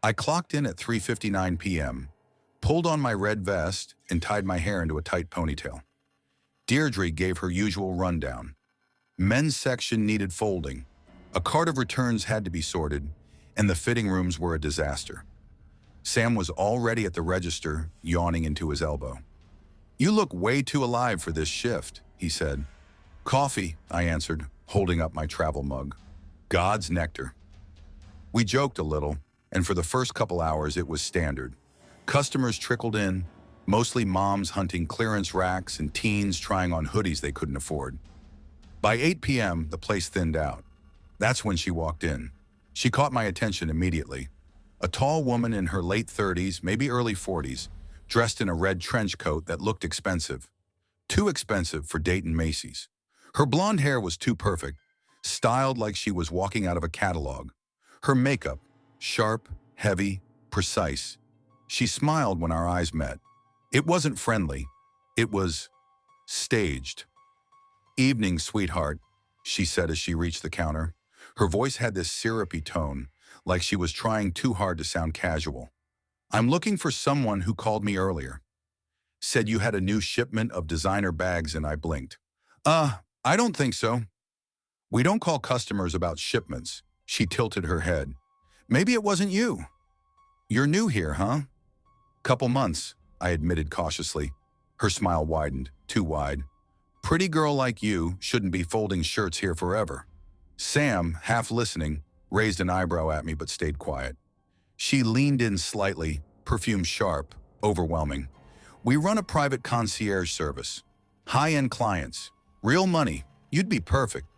I clocked in at 3:59 p.m., pulled on my red vest, and tied my hair into a tight ponytail. Deirdre gave her usual rundown. Men's section needed folding. A cart of returns had to be sorted, and the fitting rooms were a disaster. Sam was already at the register, yawning into his elbow. "You look way too alive for this shift," he said. "Coffee," I answered, holding up my travel mug. God's nectar. We joked a little, and for the first couple hours it was standard. Customers trickled in, mostly moms hunting clearance racks and teens trying on hoodies they couldn't afford. By 8 p.m., the place thinned out. That's when she walked in. She caught my attention immediately. A tall woman in her late 30s, maybe early 40s, dressed in a red trench coat that looked expensive. Too expensive for Dayton Macy's. Her blonde hair was too perfect, styled like she was walking out of a catalog. Her makeup, sharp, heavy, precise. She smiled when our eyes met. It wasn't friendly. It was staged. "Evening, sweetheart," she said as she reached the counter. Her voice had this syrupy tone, like she was trying too hard to sound casual. "I'm looking for someone who called me earlier. Said you had a new shipment of designer bags," and I blinked. I don't think so." "We don't call customers about shipments." She tilted her head. "Maybe it wasn't you." "You're new here, huh?" "Couple months," I admitted cautiously. Her smile widened, too wide. "Pretty girl like you shouldn't be folding shirts here forever." Sam, half listening, raised an eyebrow at me but stayed quiet. She leaned in slightly, perfume sharp, overwhelming. "We run a private concierge service. High-end clients. Real money. You'd be perfect.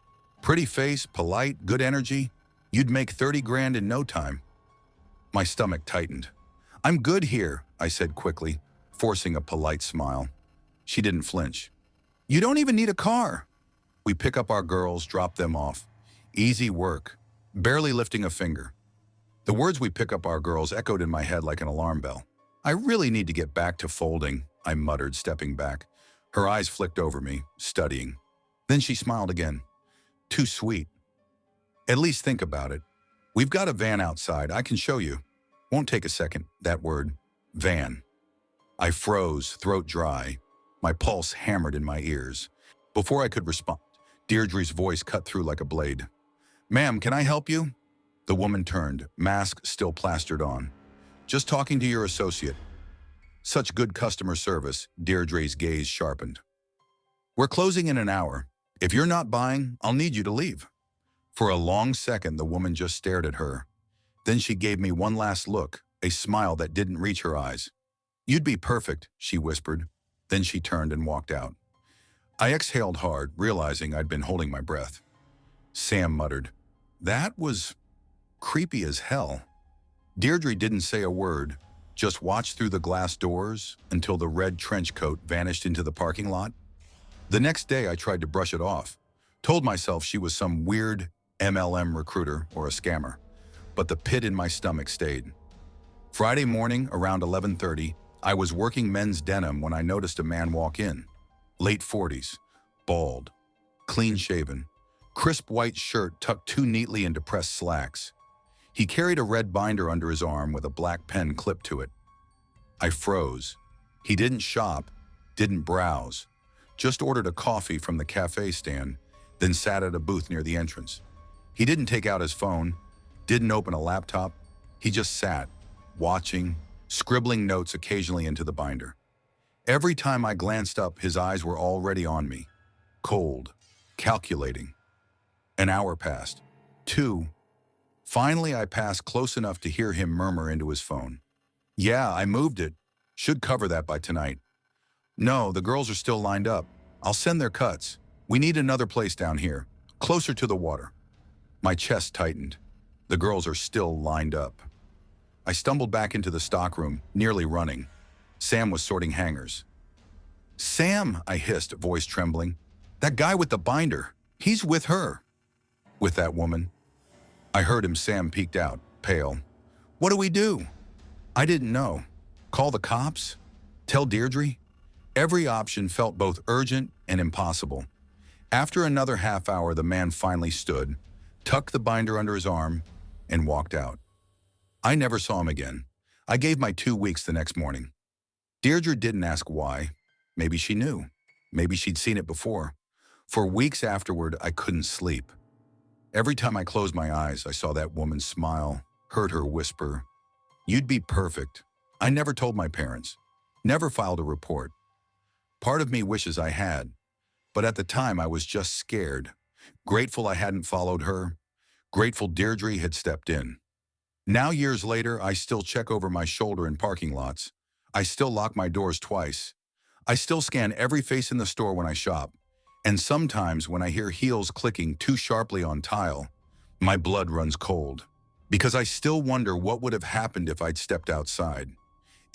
Pretty face, polite, good energy. You'd make 30 grand in no time." My stomach tightened. "I'm good here," I said quickly, forcing a polite smile. She didn't flinch. "You don't even need a car." We pick up our girls, drop them off. Easy work, barely lifting a finger. The words "we pick up our girls" echoed in my head like an alarm bell. "I really need to get back to folding," I muttered, stepping back. Her eyes flicked over me, studying. Then she smiled again. "Too sweet. At least think about it. We've got a van outside. I can show you. Won't take a second." That word, van. I froze, throat dry. My pulse hammered in my ears. Before I could respond, Deirdre's voice cut through like a blade. "Ma'am, can I help you?" The woman turned, mask still plastered on. "Just talking to your associate." Such good customer service, Deirdre's gaze sharpened. "We're closing in an hour. If you're not buying, I'll need you to leave." For a long second, the woman just stared at her. Then she gave me one last look, a smile that didn't reach her eyes. "You'd be perfect," she whispered. Then she turned and walked out. I exhaled hard, realizing I'd been holding my breath. Sam muttered, "That was creepy as hell." Deirdre didn't say a word, just watched through the glass doors until the red trench coat vanished into the parking lot. The next day, I tried to brush it off, told myself she was some weird MLM recruiter or a scammer, but the pit in my stomach stayed. Friday morning, around 11:30, I was working men's denim when I noticed a man walk in. Late 40s, bald, clean-shaven, crisp white shirt tucked too neatly into pressed slacks. He carried a red binder under his arm with a black pen clipped to it. I froze. He didn't shop, didn't browse, just ordered a coffee from the cafe stand, then sat at a booth near the entrance. He didn't take out his phone, didn't open a laptop. He just sat, watching, scribbling notes occasionally into the binder. Every time I glanced up, his eyes were already on me, cold, calculating. An hour passed. 2. Finally, I passed close enough to hear him murmur into his phone. "Yeah, I moved it. Should cover that by tonight." "No, the girls are still lined up. I'll send their cuts. We need another place down here, closer to the water." My chest tightened. The girls are still lined up. I stumbled back into the stockroom, nearly running. Sam was sorting hangers. "Sam," I hissed, voice trembling. "That guy with the binder, he's with her." "With that woman?" I heard him. Sam peeked out, pale. "What do we do?" I didn't know. Call the cops? Tell Deirdre? Every option felt both urgent and impossible. After another half hour, the man finally stood, tucked the binder under his arm, and walked out. I never saw him again. I gave my 2 weeks the next morning. Deirdre didn't ask why. Maybe she knew. Maybe she'd seen it before. For weeks afterward, I couldn't sleep. Every time I closed my eyes, I saw that woman smile, heard her whisper, "You'd be perfect." I never told my parents, never filed a report. Part of me wishes I had, but at the time I was just scared, grateful I hadn't followed her, grateful Deirdre had stepped in. Now, years later, I still check over my shoulder in parking lots. I still lock my doors twice. I still scan every face in the store when I shop. And sometimes when I hear heels clicking too sharply on tile, my blood runs cold. Because I still wonder what would have happened if I'd stepped outside,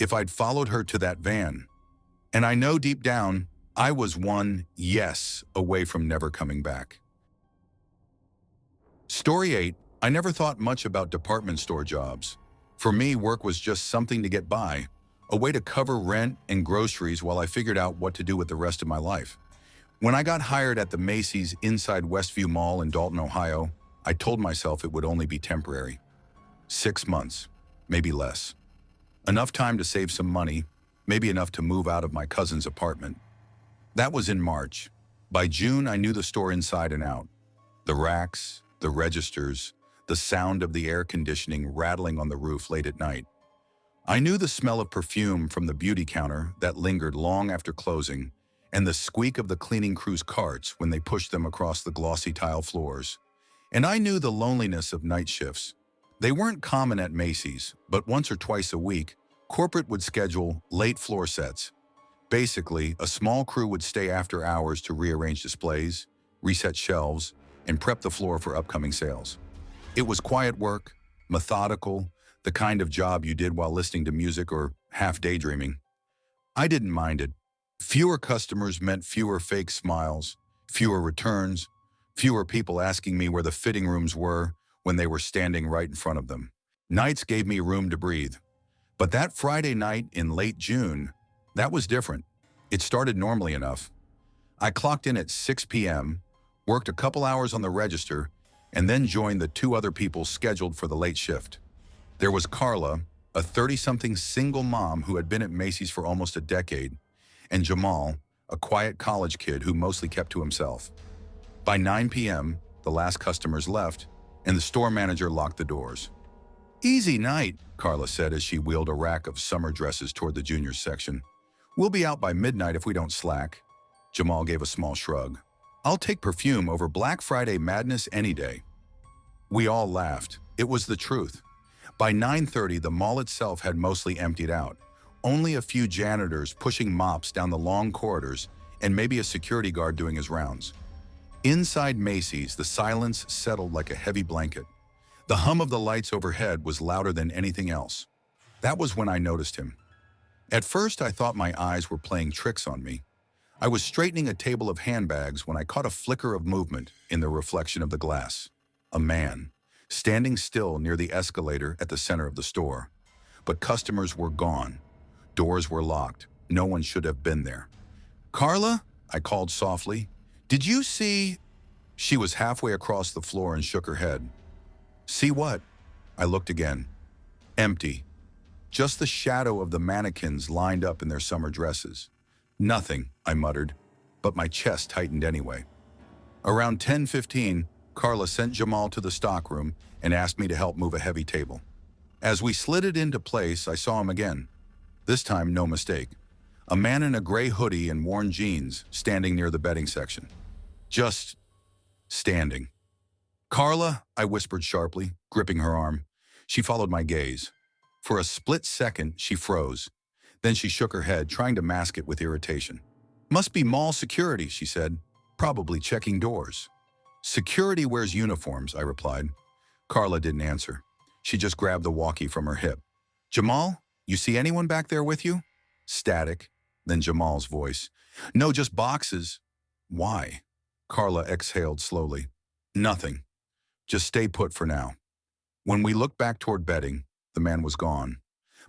if I'd followed her to that van. And I know deep down, I was one yes away from never coming back. Story 8. I never thought much about department store jobs. For me, work was just something to get by, a way to cover rent and groceries while I figured out what to do with the rest of my life. When I got hired at the MACY'S inside Westview Mall in Dalton, Ohio, I told myself it would only be temporary. 6 months, maybe less. Enough time to save some money, maybe enough to move out of my cousin's apartment. That was in March. By June, I knew the store inside and out. The racks, the registers, the sound of the air conditioning rattling on the roof late at night. I knew the smell of perfume from the beauty counter that lingered long after closing, and the squeak of the cleaning crew's carts when they pushed them across the glossy tile floors. And I knew the loneliness of night shifts. They weren't common at Macy's, but once or twice a week, corporate would schedule late floor sets. Basically, a small crew would stay after hours to rearrange displays, reset shelves, and prep the floor for upcoming sales. It was quiet work, methodical, the kind of job you did while listening to music or half daydreaming. I didn't mind it. Fewer customers meant fewer fake smiles, fewer returns, fewer people asking me where the fitting rooms were when they were standing right in front of them. Nights gave me room to breathe. But that Friday night in late June, that was different. It started normally enough. I clocked in at 6 p.m., worked a couple hours on the register, and then joined the 2 other people scheduled for the late shift. There was Carla, a 30-something single mom who had been at Macy's for almost a decade, and Jamal, a quiet college kid who mostly kept to himself. By 9 p.m., the last customers left, and the store manager locked the doors. "Easy night," Carla said as she wheeled a rack of summer dresses toward the juniors section. "We'll be out by midnight if we don't slack." Jamal gave a small shrug. "I'll take perfume over Black Friday madness any day." We all laughed. It was the truth. By 9:30, the mall itself had mostly emptied out. Only a few janitors pushing mops down the long corridors and maybe a security guard doing his rounds. Inside Macy's, the silence settled like a heavy blanket. The hum of the lights overhead was louder than anything else. That was when I noticed him. At first, I thought my eyes were playing tricks on me. I was straightening a table of handbags when I caught a flicker of movement in the reflection of the glass. A man, standing still near the escalator at the center of the store. But customers were gone. Doors were locked. No one should have been there. "Carla?" I called softly. "Did you see?" She was halfway across the floor and shook her head. "See what?" I looked again. Empty. Just the shadow of the mannequins lined up in their summer dresses. "Nothing," I muttered, but my chest tightened anyway. Around 10:15, Carla sent Jamal to the stockroom and asked me to help move a heavy table. As we slid it into place, I saw him again. This time, no mistake. A man in a gray hoodie and worn jeans standing near the bedding section. Just standing. "Carla," I whispered sharply, gripping her arm. She followed my gaze. For a split second, she froze. Then she shook her head, trying to mask it with irritation. "Must be mall security," she said, "probably checking doors." "Security wears uniforms," I replied. Carla didn't answer. She just grabbed the walkie from her hip. "Jamal, you see anyone back there with you?" Static, then Jamal's voice. "No, just boxes." "Why?" Carla exhaled slowly. "Nothing. Just stay put for now." When we looked back toward bedding, the man was gone.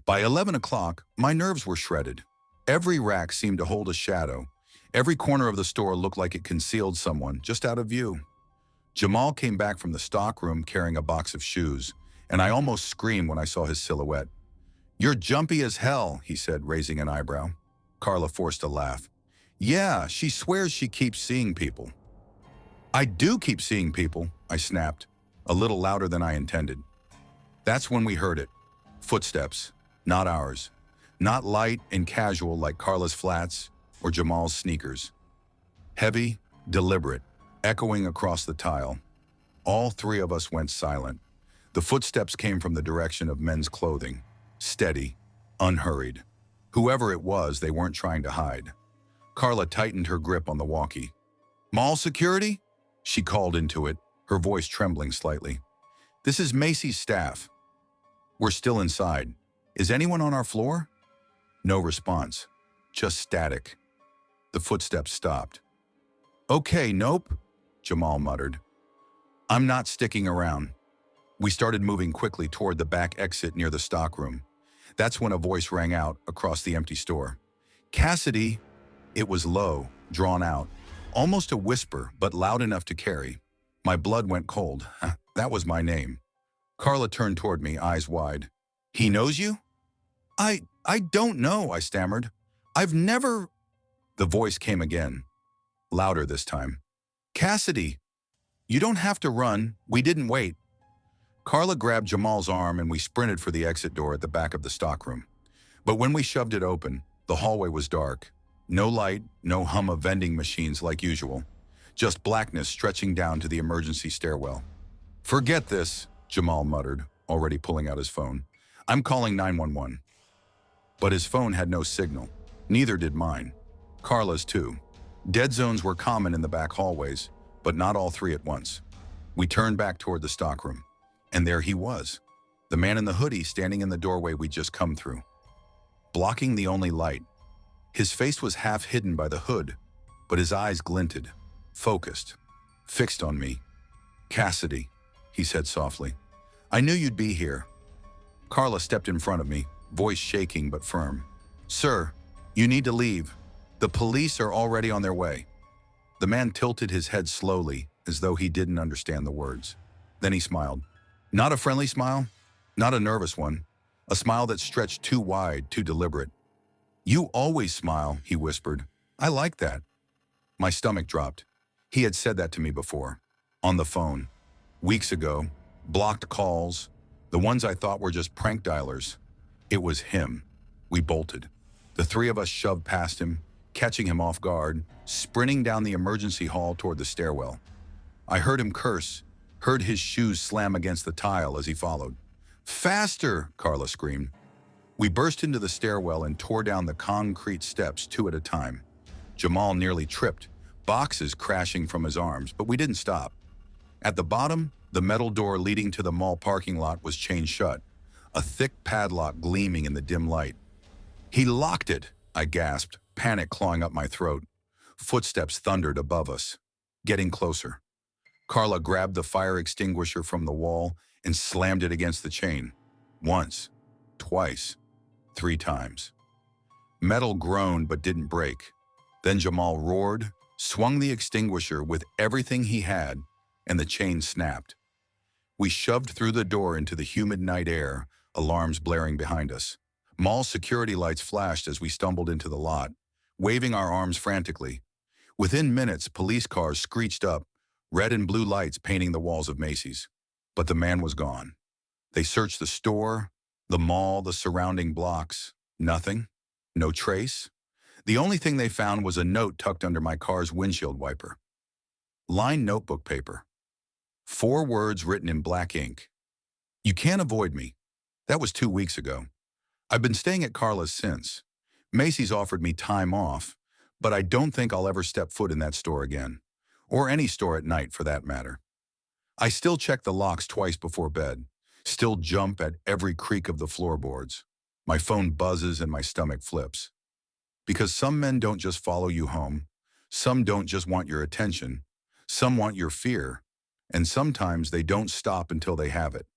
By 11 o'clock, my nerves were shredded. Every rack seemed to hold a shadow. Every corner of the store looked like it concealed someone just out of view. Jamal came back from the stockroom carrying a box of shoes, and I almost screamed when I saw his silhouette. "You're jumpy as hell," he said, raising an eyebrow. Carla forced a laugh. "Yeah, she swears she keeps seeing people." "I do keep seeing people," I snapped, a little louder than I intended. That's when we heard it. Footsteps, not ours. Not light and casual like Carla's flats or Jamal's sneakers. Heavy, deliberate, echoing across the tile. All three of us went silent. The footsteps came from the direction of men's clothing. Steady, unhurried. Whoever it was, they weren't trying to hide. Carla tightened her grip on the walkie. "Mall security?" She called into it, her voice trembling slightly. "This is Macy's staff. We're still inside. Is anyone on our floor?" No response, just static. The footsteps stopped. "Okay, nope," Jamal muttered. "I'm not sticking around." We started moving quickly toward the back exit near the stockroom. That's when a voice rang out across the empty store. "Cassidy!" It was low, drawn out, almost a whisper, but loud enough to carry. My blood went cold. That was my name. Carla turned toward me, eyes wide. "He knows you?" I don't know," I stammered. "I've never—" The voice came again, louder this time. "Cassidy, you don't have to run. We didn't wait." Carla grabbed Jamal's arm and we sprinted for the exit door at the back of the stockroom. But when we shoved it open, the hallway was dark. No light, no hum of vending machines like usual. Just blackness stretching down to the emergency stairwell. "Forget this," Jamal muttered, already pulling out his phone. "I'm calling 911. But his phone had no signal. Neither did mine. Carla's too. Dead zones were common in the back hallways, but not all three at once. We turned back toward the stockroom. And there he was, the man in the hoodie standing in the doorway we'd just come through, blocking the only light. His face was half hidden by the hood, but his eyes glinted, focused, fixed on me. "Cassidy," he said softly, "I knew you'd be here." Carla stepped in front of me, voice shaking but firm. "Sir, you need to leave. The police are already on their way." The man tilted his head slowly, as though he didn't understand the words. Then he smiled. Not a friendly smile, not a nervous one, a smile that stretched too wide, too deliberate. "You always smile," he whispered. "I like that." My stomach dropped. He had said that to me before, on the phone, weeks ago, blocked calls, the ones I thought were just prank dialers. It was him. We bolted. The three of us shoved past him, catching him off guard, sprinting down the emergency hall toward the stairwell. I heard him curse, Heard his shoes slam against the tile as he followed. "Faster!" Carla screamed. We burst into the stairwell and tore down the concrete steps two at a time. Jamal nearly tripped, boxes crashing from his arms, but we didn't stop. At the bottom, the metal door leading to the mall parking lot was chained shut, a thick padlock gleaming in the dim light. "He locked it!" I gasped, panic clawing up my throat. Footsteps thundered above us, getting closer. Carla grabbed the fire extinguisher from the wall and slammed it against the chain. Once, twice, 3 times. Metal groaned but didn't break. Then Jamal roared, swung the extinguisher with everything he had, and the chain snapped. We shoved through the door into the humid night air, alarms blaring behind us. Mall security lights flashed as we stumbled into the lot, waving our arms frantically. Within minutes, police cars screeched up, red and blue lights painting the walls of Macy's. But the man was gone. They searched the store, the mall, the surrounding blocks. Nothing. No trace. The only thing they found was a note tucked under my car's windshield wiper. Lined notebook paper. 4 words written in black ink. "You can't avoid me." That was 2 weeks ago. I've been staying at Carla's since. Macy's offered me time off, but I don't think I'll ever step foot in that store again. Or any store at night, for that matter. I still check the locks twice before bed, still jump at every creak of the floorboards. My phone buzzes and my stomach flips. Because some men don't just follow you home, some don't just want your attention, some want your fear, and sometimes they don't stop until they have it.